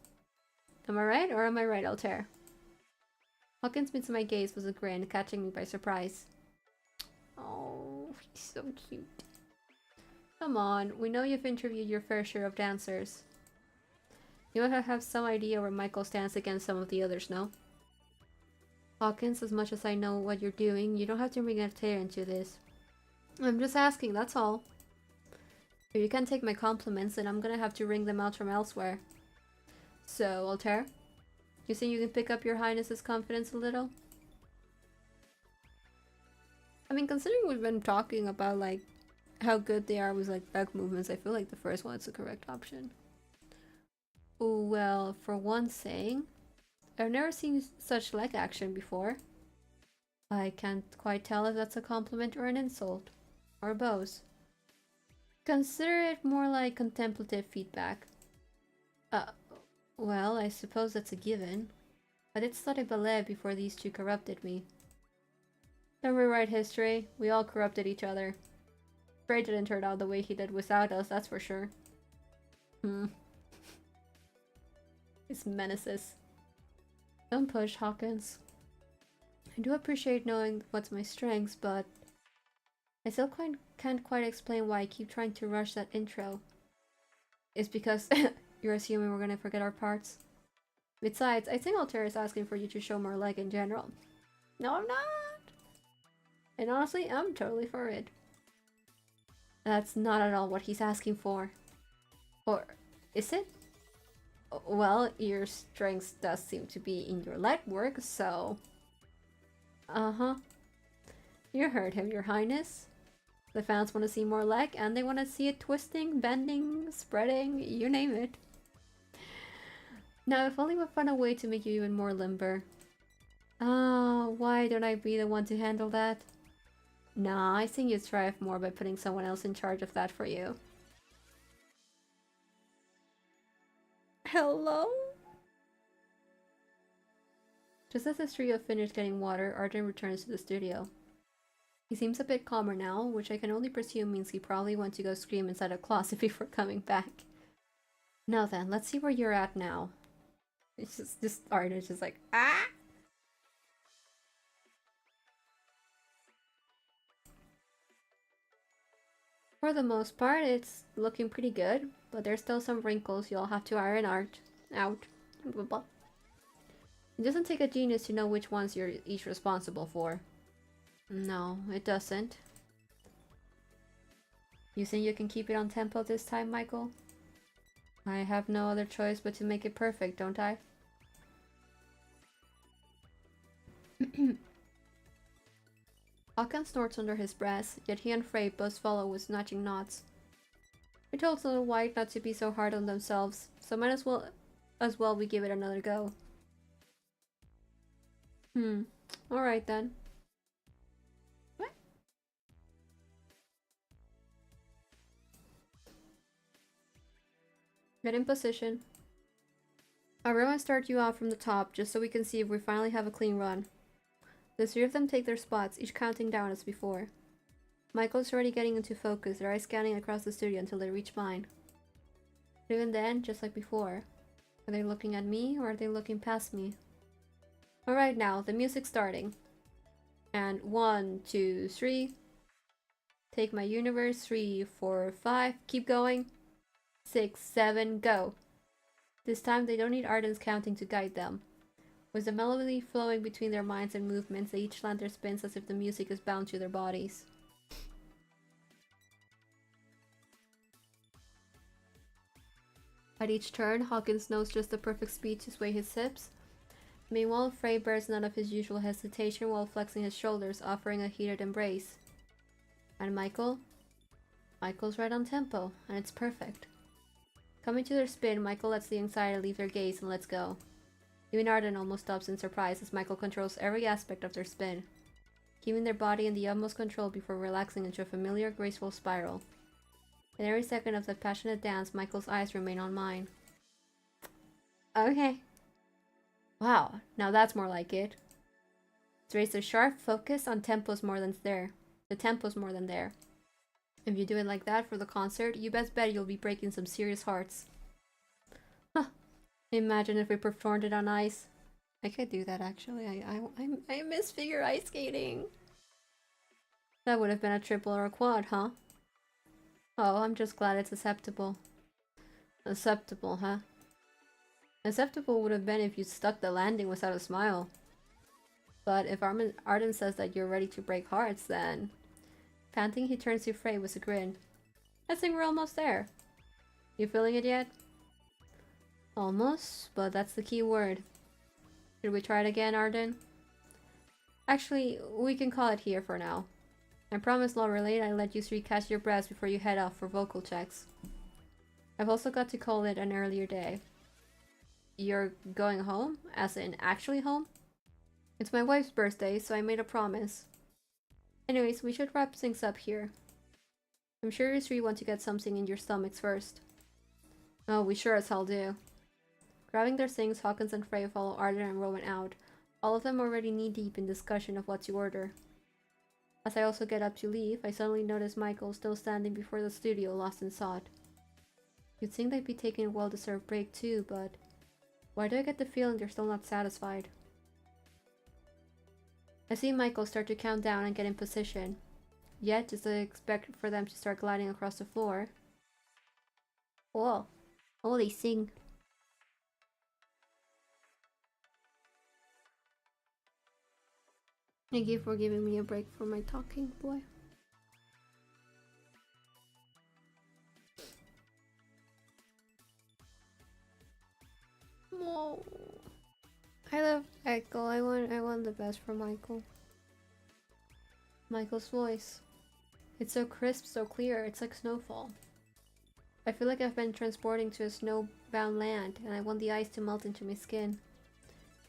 Am I right, or am I right, Altair? Hawkins meets my gaze with a grin, catching me by surprise. Oh, he's so cute. Come on, we know you've interviewed your fair share of dancers. You might have some idea where Michael stands against some of the others, no? Hawkins, as much as I know what you're doing, you don't have to bring Altair into this. I'm just asking, that's all. If you can't take my compliments, then I'm gonna have to wring them out from elsewhere. So, Altair? You think you can pick up Your Highness's confidence a little? I mean, considering we've been talking about, like, how good they are with, like, back movements, I feel like the first one is the correct option. Well, for one thing, I've never seen such leg action before. I can't quite tell if that's a compliment or an insult. Or both. Consider it more like contemplative feedback. Well, I suppose that's a given. I did study ballet before these two corrupted me. Don't rewrite history, we all corrupted each other. Afraid didn't turn out the way he did without us, that's for sure. His menaces. Don't push, Hawkins. I do appreciate knowing what's my strengths, but I still can't quite explain why I keep trying to rush that intro. It's because you're assuming we're gonna forget our parts. Besides, I think Altair is asking for you to show more leg in general. No, I'm not! And honestly, I'm totally for it. That's not at all what he's asking for. Or is it? Well, your strength does seem to be in your leg work, so... Uh-huh. You heard him, Your Highness. The fans want to see more leg, and they want to see it twisting, bending, spreading, you name it. Now, if only we found a way to make you even more limber. Ah, why don't I be the one to handle that? Nah, I think you'd thrive more by putting someone else in charge of that for you. Hello? Just as the trio finished getting water, Arden returns to the studio. He seems a bit calmer now, which I can only presume means he probably went to go scream inside a closet before coming back. Now then, let's see where you're at now. It's just Arden's just like, ah! For the most part, it's looking pretty good, but there's still some wrinkles you'll have to iron out. It doesn't take a genius to know which ones you're each responsible for. No, it doesn't. You think you can keep it on tempo this time, Michael? I have no other choice but to make it perfect, don't I? Hakan snorts under his breath, yet he and Frey both follow with snatching knots. We told Little White not to be so hard on themselves, so might as well we give it another go. Alright then. What? Get in position. Everyone start you off from the top, just so we can see if we finally have a clean run. The three of them take their spots, each counting down as before. Michael's already getting into focus, their eyes scanning across the studio until they reach mine. But even then, just like before, are they looking at me or are they looking past me? Alright now, the music's starting. And 1, 2, 3. Take my universe, 3, 4, 5. Keep going. 6, 7, go. This time they don't need Arden's counting to guide them. With the melody flowing between their minds and movements, they each land their spins as if the music is bound to their bodies. At each turn, Hawkins knows just the perfect speed to sway his hips. Meanwhile, Frey bears none of his usual hesitation while flexing his shoulders, offering a heated embrace. And Michael? Michael's right on tempo, and it's perfect. Coming to their spin, Michael lets the anxiety leave their gaze and lets go. Even Arden almost stops in surprise as Michael controls every aspect of their spin, keeping their body in the utmost control before relaxing into a familiar, graceful spiral. In every second of that passionate dance, Michael's eyes remain on mine. Okay. Wow, now that's more like it. It's raised a sharp focus on tempos more than there. The tempos more than there. If you do it like that for the concert, you best bet you'll be breaking some serious hearts. Huh. Imagine if we performed it on ice. I could do that actually. I miss figure ice skating. That would have been a triple or a quad, huh? Oh, I'm just glad it's acceptable. Acceptable, huh? Acceptable would have been if you stuck the landing without a smile. But if Arden says that you're ready to break hearts, then... Panting, he turns to Frey with a grin. I think we're almost there. You feeling it yet? Almost, but that's the key word. Should we try it again, Arden? Actually, we can call it here for now. I promise, Lorelei, I let you three catch your breaths before you head off for vocal checks. I've also got to call it an earlier day. You're going home? As in, actually home? It's my wife's birthday, so I made a promise. Anyways, we should wrap things up here. I'm sure you three want to get something in your stomachs first. Oh, we sure as hell do. Grabbing their things, Hawkins and Frey follow Arden and Rowan out, all of them already knee-deep in discussion of what to order. As I also get up to leave, I suddenly notice Michael still standing before the studio, lost in thought. You'd think they'd be taking a well-deserved break too, but... why do I get the feeling they're still not satisfied? I see Michael start to count down and get in position. Yet, just as I expect for them to start gliding across the floor... Whoa. Oh, they sing. Thank you for giving me a break from my talking, boy. Oh. I love Michael. I want the best for Michael. Michael's voice. It's so crisp, so clear, it's like snowfall. I feel like I've been transporting to a snowbound land, and I want the ice to melt into my skin.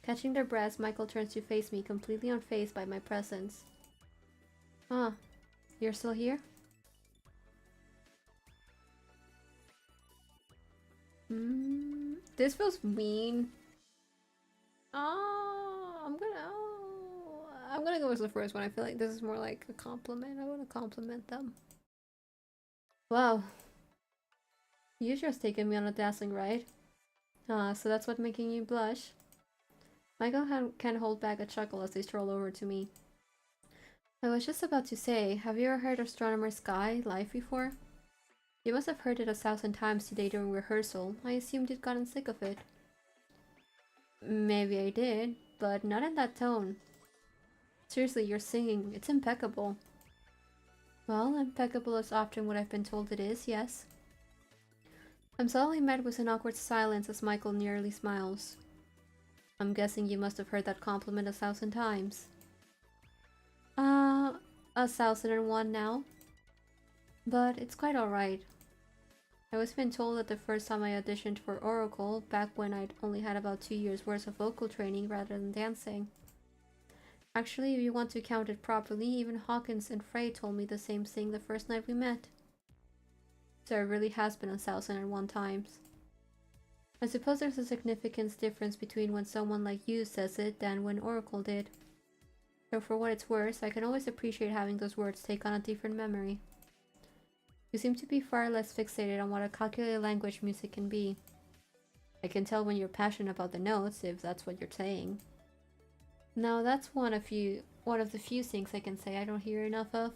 Catching their breaths, Michael turns to face me, completely unfazed by my presence. Ah, you're still here? This feels mean. I'm gonna go with the first one. I feel like this is more like a compliment. I want to compliment them. Wow. You just taken me on a dazzling ride. Ah, so that's what making you blush. Michael can't hold back a chuckle as they stroll over to me. I was just about to say, have you ever heard Astronomer Sky live before? You must have heard it 1,000 times today during rehearsal. I assumed you'd gotten sick of it. Maybe I did, but not in that tone. Seriously, your singing, it's impeccable. Well, impeccable is often what I've been told it is, yes. I'm suddenly met with an awkward silence as Michael nearly smiles. I'm guessing you must have heard that compliment 1,000 times. 1001 now, but it's quite alright. I was been told that the first time I auditioned for Oracle, back when I'd only had about 2 years worth of vocal training rather than dancing. Actually, if you want to count it properly, even Hawkins and Frey told me the same thing the first night we met. So it really has been 1001 times. I suppose there's a significant difference between when someone like you says it than when Oracle did. So for what it's worth, I can always appreciate having those words take on a different memory. You seem to be far less fixated on what a calculated language music can be. I can tell when you're passionate about the notes, if that's what you're saying. Now that's one of the few things I can say I don't hear enough of.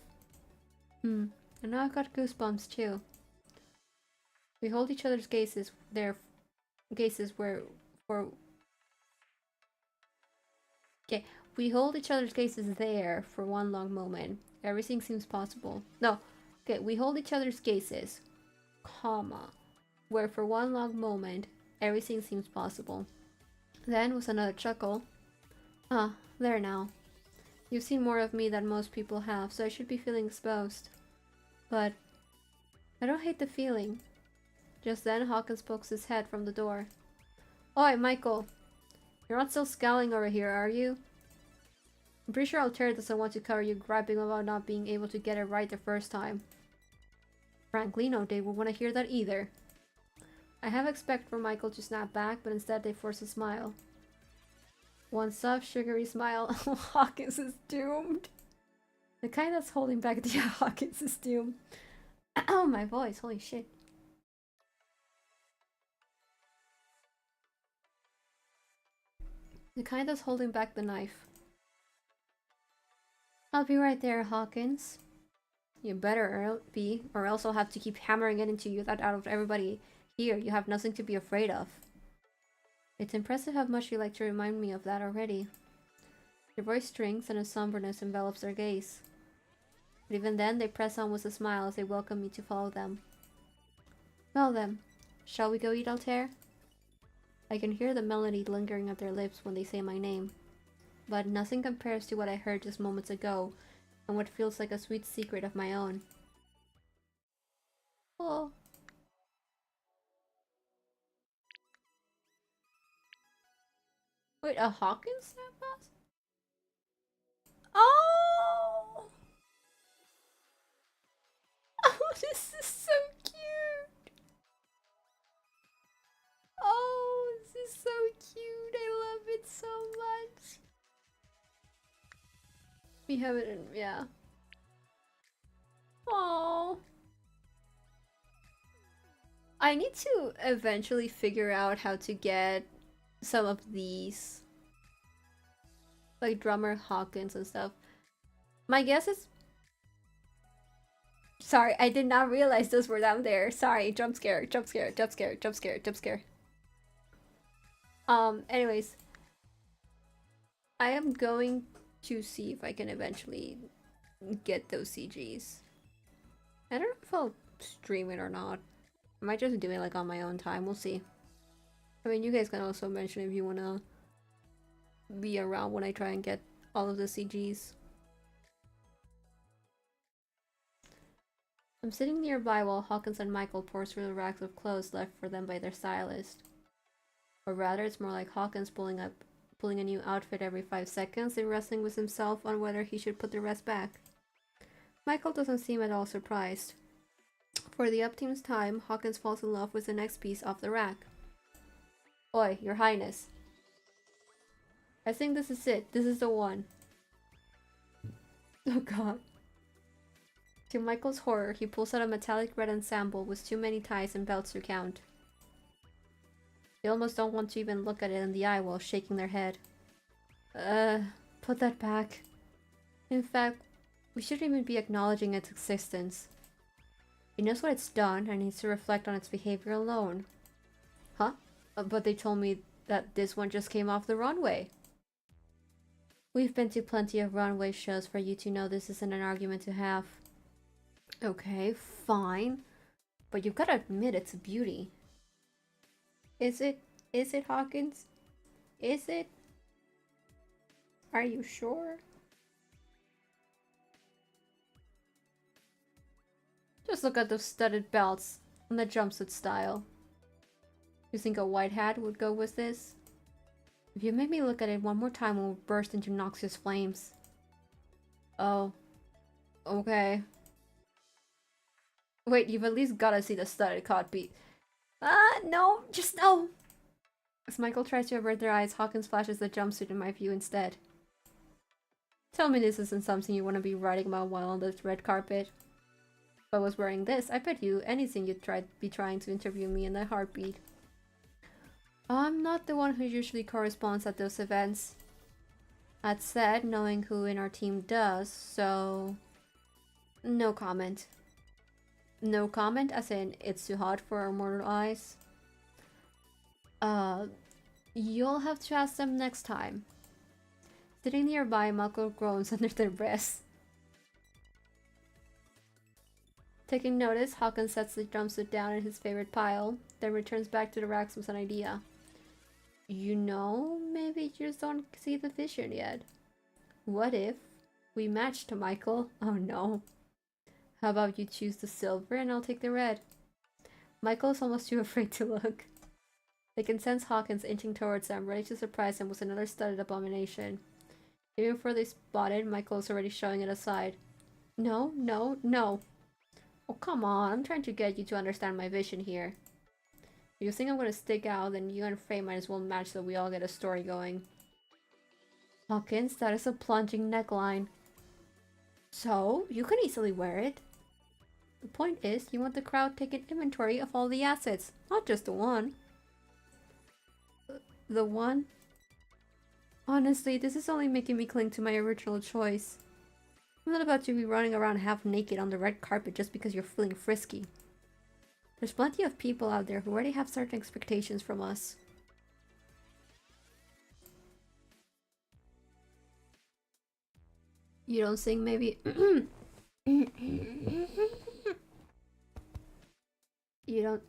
And now I've got goosebumps too. We hold each other's gazes there. We hold each other's gazes there for one long moment. Everything seems possible. No. Okay, we hold each other's gazes, comma, where for one long moment, everything seems possible. Then, with another chuckle, ah, there now. You've seen more of me than most people have, so I should be feeling exposed. But I don't hate the feeling. Just then, Hawkins pokes his head from the door. Oi, Michael. You're not still scowling over here, are you? I'm pretty sure Altair doesn't want to cover you griping about not being able to get it right the first time. Frankly, no Dave would want to hear that either. I have expect for Michael to snap back, but instead they force a smile. One soft, sugary smile. Hawkins is doomed. The kind that's holding back the Hawkins is doomed. Oh, my voice. Holy shit. The kind that's holding back the knife. I'll be right there, Hawkins. You better be, or else I'll have to keep hammering it into you that out of everybody here, you have nothing to be afraid of. It's impressive how much you like to remind me of that already. Your voice strings and a somberness envelops their gaze. But even then, they press on with a smile as they welcome me to follow them. Well then, shall we go eat, Altair? I can hear the melody lingering at their lips when they say my name. But nothing compares to what I heard just moments ago, and what feels like a sweet secret of my own. Oh. Wait, a Hawkins snap pass? Oh! Oh, this is so cute! Oh, this is so cute! I love it so much! We have it in, yeah. Oh. I need to eventually figure out how to get some of these, like drummer Hawkins and stuff. My guess is... Sorry, I did not realize those were down there. Sorry, jump scare, jump scare, jump scare, jump scare, jump scare. Anyways. I am going to see if I can eventually get those CGs. I don't know if I'll stream it or not. I might just do it like on my own time, we'll see. I mean, you guys can also mention if you wanna be around when I try and get all of the CGs. I'm sitting nearby while Hawkins and Michael pour through the racks of clothes left for them by their stylist. Or rather, it's more like Hawkins pulling a new outfit every 5 seconds and wrestling with himself on whether he should put the rest back. Michael doesn't seem at all surprised. For the upteam's time, Hawkins falls in love with the next piece off the rack. Oi, your highness. I think this is it. This is the one. Oh god. To Michael's horror, he pulls out a metallic red ensemble with too many ties and belts to count. They almost don't want to even look at it in the eye while shaking their head. Put that back. In fact, we shouldn't even be acknowledging its existence. It knows what it's done and needs to reflect on its behavior alone. Huh? But they told me that this one just came off the runway. We've been to plenty of runway shows for you to know this isn't an argument to have. Okay, fine. But you've got to admit it's a beauty. Is it? Is it, Hawkins? Is it? Are you sure? Just look at those studded belts and the jumpsuit style. You think a white hat would go with this? If you make me look at it one more time, we'll burst into noxious flames. Oh. Okay. Wait, you've at least gotta see the studded codpiece. No, just no! As Michael tries to avert their eyes, Hawkins flashes the jumpsuit in my view instead. Tell me this isn't something you want to be writing about while on this red carpet. If I was wearing this, I bet you anything you'd be trying to interview me in a heartbeat. I'm not the one who usually corresponds at those events. That said, knowing who in our team does, so... no comment. No comment, as in, it's too hot for our mortal eyes. You'll have to ask them next time. Sitting nearby, Mako groans under their breaths. Taking notice, Hawkins sets the jumpsuit down in his favorite pile, then returns back to the racks with an idea. You know, maybe you just don't see the vision yet. What if we match to Michael? Oh no. How about you choose the silver and I'll take the red? Michael is almost too afraid to look. They can sense Hawkins inching towards them, ready to surprise him with another studded abomination. Even before they spot it, Michael is already showing it aside. No, no, no. Oh, come on, I'm trying to get you to understand my vision here. If you think I'm gonna stick out, then you and Faye might as well match so we all get a story going. Hawkins, that is a plunging neckline. So, you can easily wear it. The point is, you want the crowd taking inventory of all the assets, not just the one. The one? Honestly, this is only making me cling to my original choice. I'm not about to be running around half naked on the red carpet just because you're feeling frisky. There's plenty of people out there who already have certain expectations from us. You don't think maybe... You don't...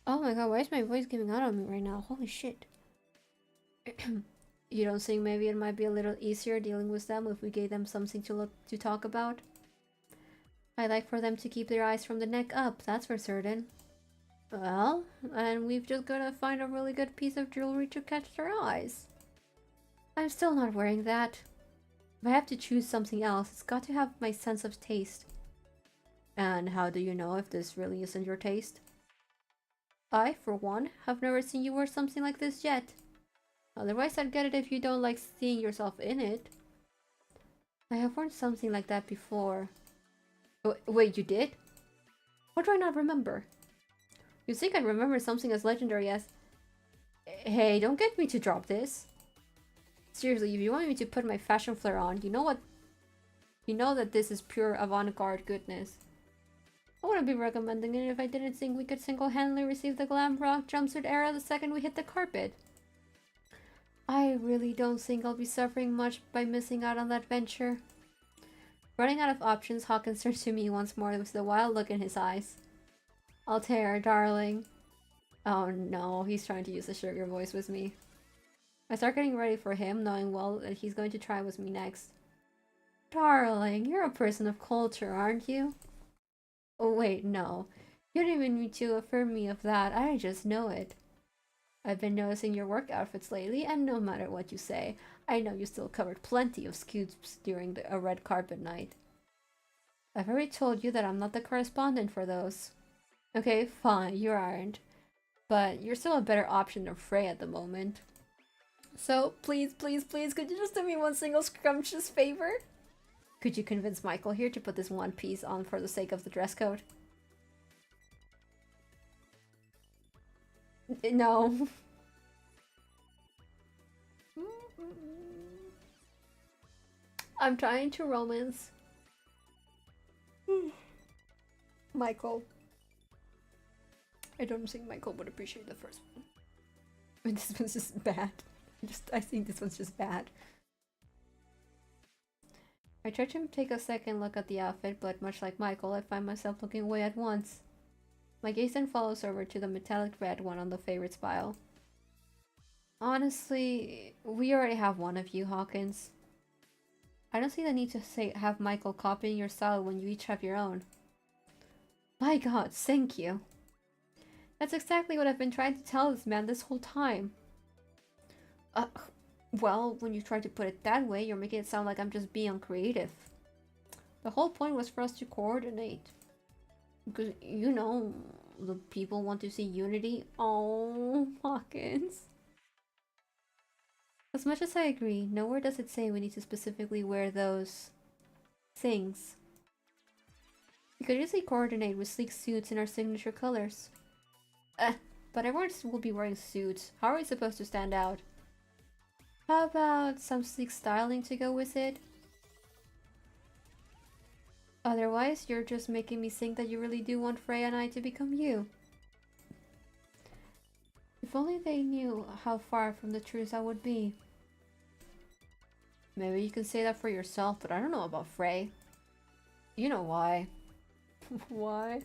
Oh my god, why is my voice giving out on me right now? Holy shit. You don't think maybe it might be a little easier dealing with them if we gave them something to talk about? I'd like for them to keep their eyes from the neck up, that's for certain. Well, and we've just gotta find a really good piece of jewelry to catch their eyes. I'm still not wearing that. If I have to choose something else, it's got to have my sense of taste. And how do you know if this really isn't your taste? I, for one, have never seen you wear something like this yet. Otherwise, I'd get it if you don't like seeing yourself in it. I have worn something like that before. Wait, you did? What do I not remember? You think I'd remember something as legendary as... Hey, don't get me to drop this. Seriously, if you want me to put my fashion flair on, you know what? You know that this is pure avant-garde goodness. I wouldn't be recommending it if I didn't think we could single-handedly receive the glam rock jumpsuit era the second we hit the carpet. I really don't think I'll be suffering much by missing out on that venture. Running out of options, Hawkins turns to me once more with a wild look in his eyes. Altair, darling. Oh no, he's trying to use a sugar voice with me. I start getting ready for him, knowing well that he's going to try with me next. Darling, you're a person of culture, aren't you? Oh wait, no. You don't even need to affirm me of that, I just know it. I've been noticing your work outfits lately, and no matter what you say, I know you still covered plenty of scoops during a red carpet night. I've already told you that I'm not the correspondent for those. Okay, fine, you aren't. But you're still a better option than Frey at the moment. So, please, please, please, could you just do me one single scrumptious favor? Could you convince Michael here to put this one piece on for the sake of the dress code? No. I'm trying to romance Michael. I don't think Michael would appreciate the first one. I mean, this one's just bad. I think this one's just bad. I try to take a second look at the outfit, but much like Michael, I find myself looking away at once. My gaze then follows over to the metallic red one on the favorites pile. Honestly, we already have one of you, Hawkins. I don't see the need to have Michael copying your style when you each have your own. My god, thank you. That's exactly what I've been trying to tell this man this whole time. Well, when you try to put it that way, you're making it sound like I'm just being uncreative. The whole point was for us to coordinate. Because, you know, the people want to see unity. Oh, Hawkins. As much as I agree, nowhere does it say we need to specifically wear those things. We could easily coordinate with sleek suits in our signature colors. But everyone will be wearing suits. How are we supposed to stand out? How about some sleek styling to go with it? Otherwise, you're just making me think that you really do want Freya and I to become you. If only they knew how far from the truth I would be. Maybe you can say that for yourself, but I don't know about Frey. You know why. Why?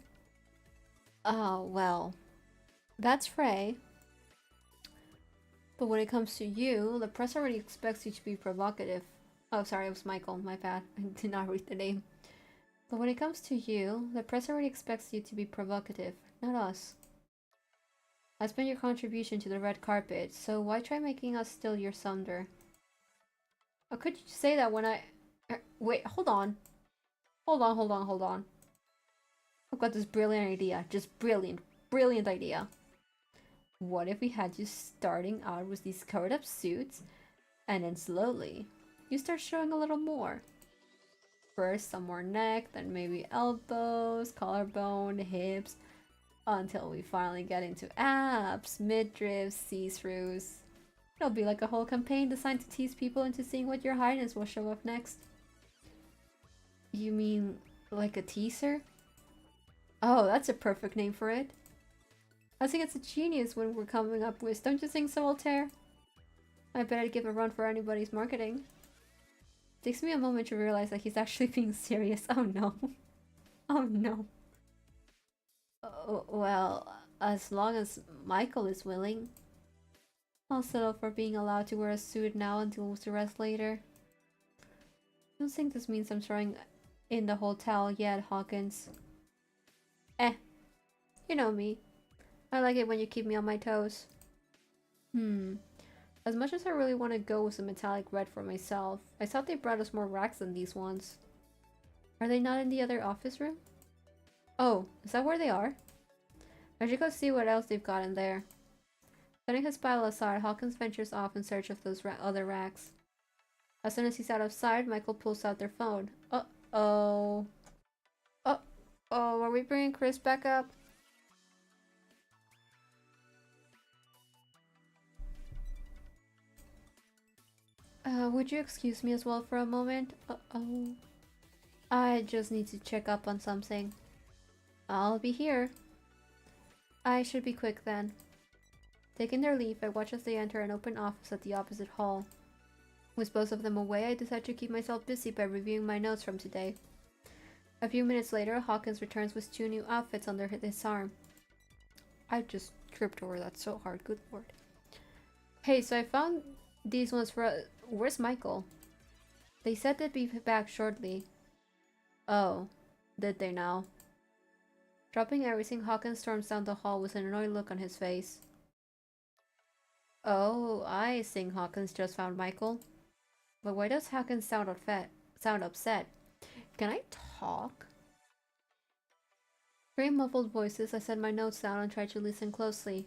Oh, well. That's Frey. But when it comes to you, the press already expects you to be provocative. Oh, sorry, it was Michael. My bad. I did not read the name. But when it comes to you, the press already expects you to be provocative, not us. That's been your contribution to the red carpet, so why try making us steal your thunder? How could you say that when I... Wait, hold on. Hold on. I've got this brilliant idea. Just brilliant idea. What if we had you starting out with these covered up suits, and then slowly, you start showing a little more? First some more neck, then maybe elbows, collarbone, hips, until we finally get into abs, midriffs, see-throughs. It'll be like a whole campaign designed to tease people into seeing what your highness will show up next. You mean like a teaser? Oh, that's a perfect name for it. I think it's a genius when we're coming up with, don't you think so, Altair? I bet I'd give a run for anybody's marketing. Takes me a moment to realize that he's actually being serious. Oh no. Oh no. Well, as long as Michael is willing, I'll settle for being allowed to wear a suit now and deal with the rest later. I don't think this means I'm throwing in the hotel yet, Hawkins. You know me. I like it when you keep me on my toes. As much as I really want to go with a metallic red for myself, I thought they brought us more racks than these ones. Are they not in the other office room? Oh, is that where they are? I should go see what else they've got in there. Setting his pile aside, Hawkins ventures off in search of those other racks. As soon as he's out of sight, Michael pulls out their phone. Uh-oh. Uh-oh, are we bringing Chris back up? Would you excuse me as well for a moment? Uh-oh. I just need to check up on something. I'll be here. I should be quick then. Taking their leave, I watch as they enter an open office at the opposite hall. With both of them away, I decide to keep myself busy by reviewing my notes from today. A few minutes later, Hawkins returns with 2 new outfits under his arm. I just tripped over that so hard, good lord. Hey, so I found these ones for... Where's Michael? They said they'd be back shortly. Oh, did they now? Dropping everything, Hawkins storms down the hall with an annoyed look on his face. Oh, I think Hawkins just found Michael. But why does Hawkins sound upset? Can I talk? 3 muffled voices. I set my notes down and tried to listen closely.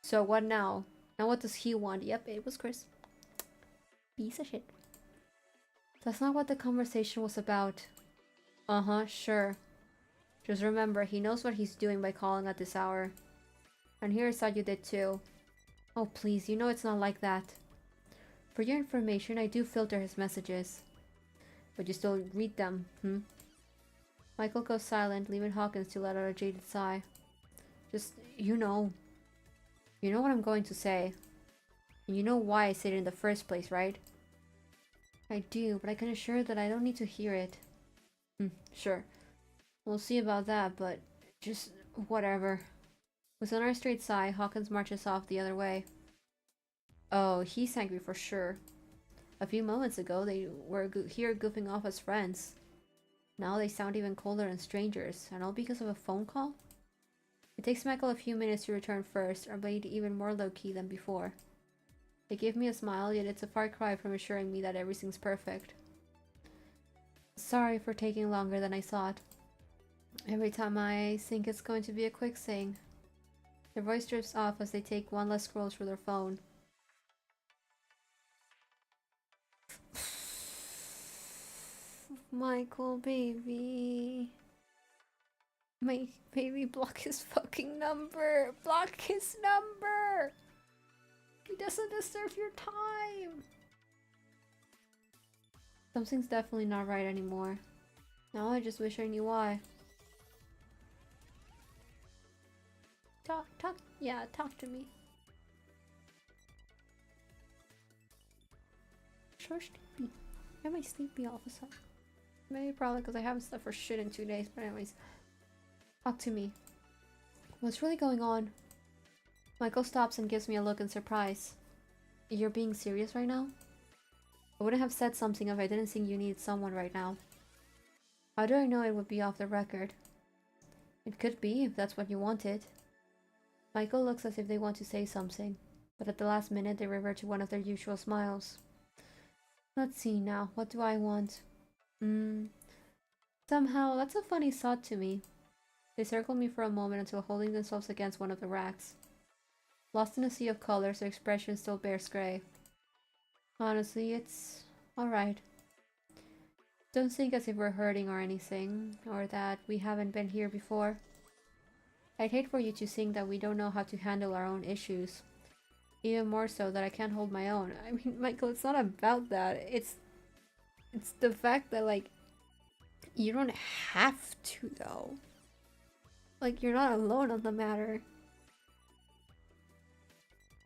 So what now? Now what does he want? Yep, it was Chris. Piece of shit. That's not what the conversation was about. Uh-huh, sure. Just remember, he knows what he's doing by calling at this hour. And here I thought you did too. Oh please, you know it's not like that. For your information, I do filter his messages. But you still read them, Michael goes silent, leaving Hawkins to let out a jaded sigh. Just, you know what I'm going to say. And you know why I said it in the first place, right? I do, but I can assure that I don't need to hear it. Sure. We'll see about that, but just whatever. With another straight sigh, Hawkins marches off the other way. Oh, he's angry for sure. A few moments ago, they were here goofing off as friends. Now they sound even colder and strangers, and all because of a phone call? It takes Michael a few minutes to return first, albeit even more low-key than before. They give me a smile, yet it's a far cry from assuring me that everything's perfect. Sorry for taking longer than I thought. Every time I think it's going to be a quick thing. Their voice drifts off as they take one last scroll through their phone. Michael, baby. My baby, block his fucking number! Block his number! He doesn't deserve your time! Something's definitely not right anymore. Now I just wish I knew why. Talk to me. So sleepy. Why am I sleepy all of a sudden? Maybe probably because I haven't slept for shit in 2 days, but anyways. Talk to me. What's really going on? Michael stops and gives me a look in surprise. You're being serious right now? I wouldn't have said something if I didn't think you needed someone right now. How do I know it would be off the record? It could be, if that's what you wanted. Michael looks as if they want to say something, but at the last minute they revert to one of their usual smiles. Let's see now, what do I want? Somehow, that's a funny thought to me. They circle me for a moment until holding themselves against one of the racks. Lost in a sea of colors, their expression still bears gray. Honestly, it's alright. Don't think as if we're hurting or anything, or that we haven't been here before. I'd hate for you to think that we don't know how to handle our own issues. Even more so that I can't hold my own. I mean, Michael, it's not about that. It's the fact that, like, you don't have to, though. Like, you're not alone on the matter.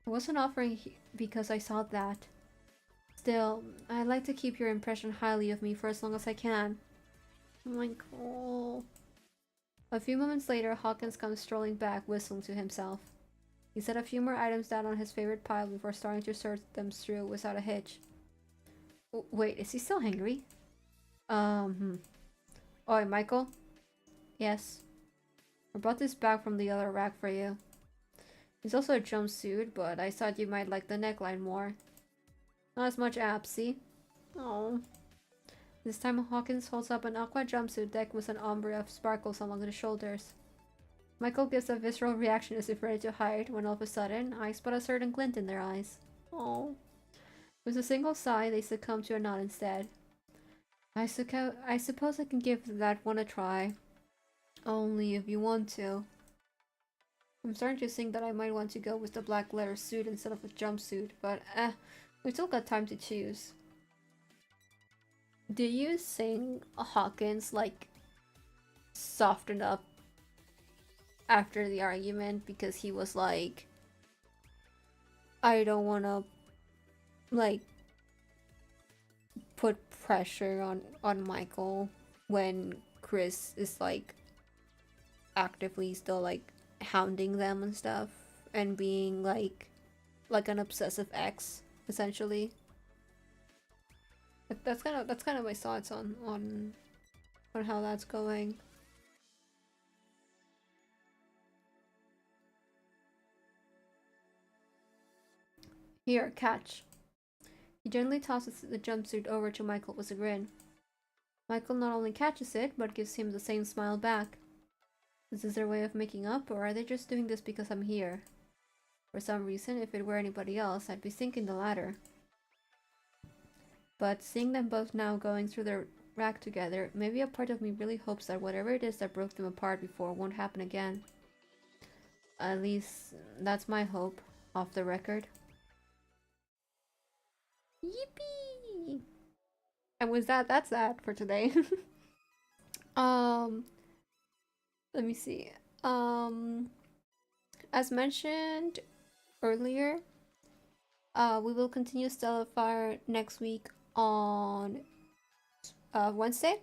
I wasn't offering because I thought that. Still, I'd like to keep your impression highly of me for as long as I can. Michael. A few moments later, Hawkins comes strolling back, whistling to himself. He set a few more items down on his favorite pile before starting to sort them through without a hitch. Wait, is he still hangry? Oi, Michael? Yes. I brought this bag from the other rack for you. It's also a jumpsuit, but I thought you might like the neckline more. Not as much abs, see? Oh. This time Hawkins holds up an aqua jumpsuit decked with an ombre of sparkles along the shoulders. Michael gives a visceral reaction as if ready to hide, when all of a sudden, I spot a certain glint in their eyes. Oh. With a single sigh, they succumb to a nod instead. I suppose I can give that one a try. Only if you want to. I'm starting to think that I might want to go with the black leather suit instead of a jumpsuit, but we still got time to choose. Do you think Hawkins, like, softened up after the argument because he was like, I don't wanna, like, put pressure on Michael when Chris is, like, actively still, like, hounding them and stuff and being like an obsessive ex, essentially? That's kind of my thoughts on how that's going. Here, catch. He gently tosses the jumpsuit over to Michael with a grin. Michael not only catches it, but gives him the same smile back. Is this their way of making up, or are they just doing this because I'm here? For some reason, if it were anybody else, I'd be thinking the latter. But seeing them both now going through their rack together, maybe a part of me really hopes that whatever it is that broke them apart before won't happen again. At least, that's my hope, off the record. Yippee! And with that, that's that for today. Let me see. As mentioned earlier, we will continue Stellifier next week on Wednesday.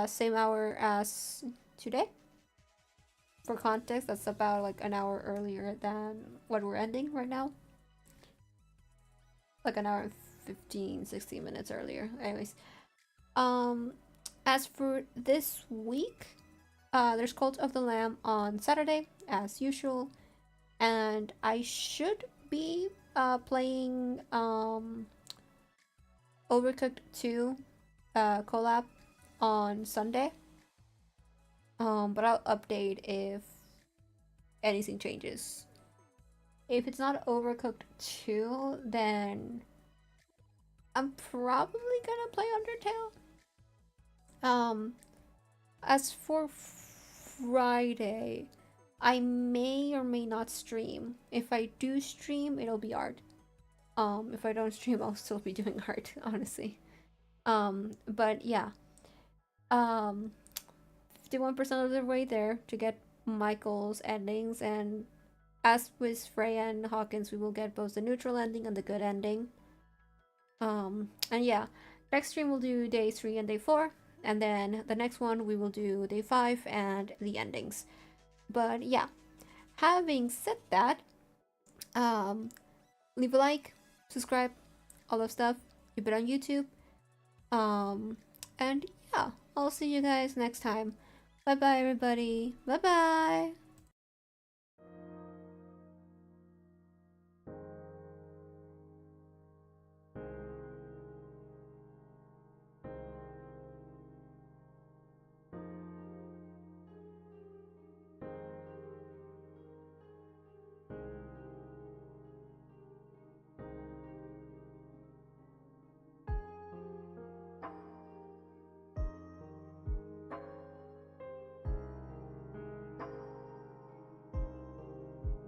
Same hour as today. For context, that's about like an hour earlier than what we're ending right now. Like an hour and 15, 16 minutes earlier. Anyways, um, as for this week, there's Cult of the Lamb on Saturday, as usual, and I should be playing Overcooked 2 collab on Sunday. But I'll update if anything changes. If it's not Overcooked 2, then I'm probably gonna play Undertale. As for Friday, I may or may not stream. If I do stream, it'll be art. If I don't stream, I'll still be doing art, honestly. But yeah. 51% of the way there to get Michael's endings, and as with Freya and Hawkins, we will get both the neutral ending and the good ending. And yeah, next stream we'll do day 3 and day 4, and then the next one we will do day 5 and the endings. But yeah, having said that, leave a like, subscribe, all that stuff. Keep it on YouTube. And yeah, I'll see you guys next time. Bye bye, everybody. Bye bye.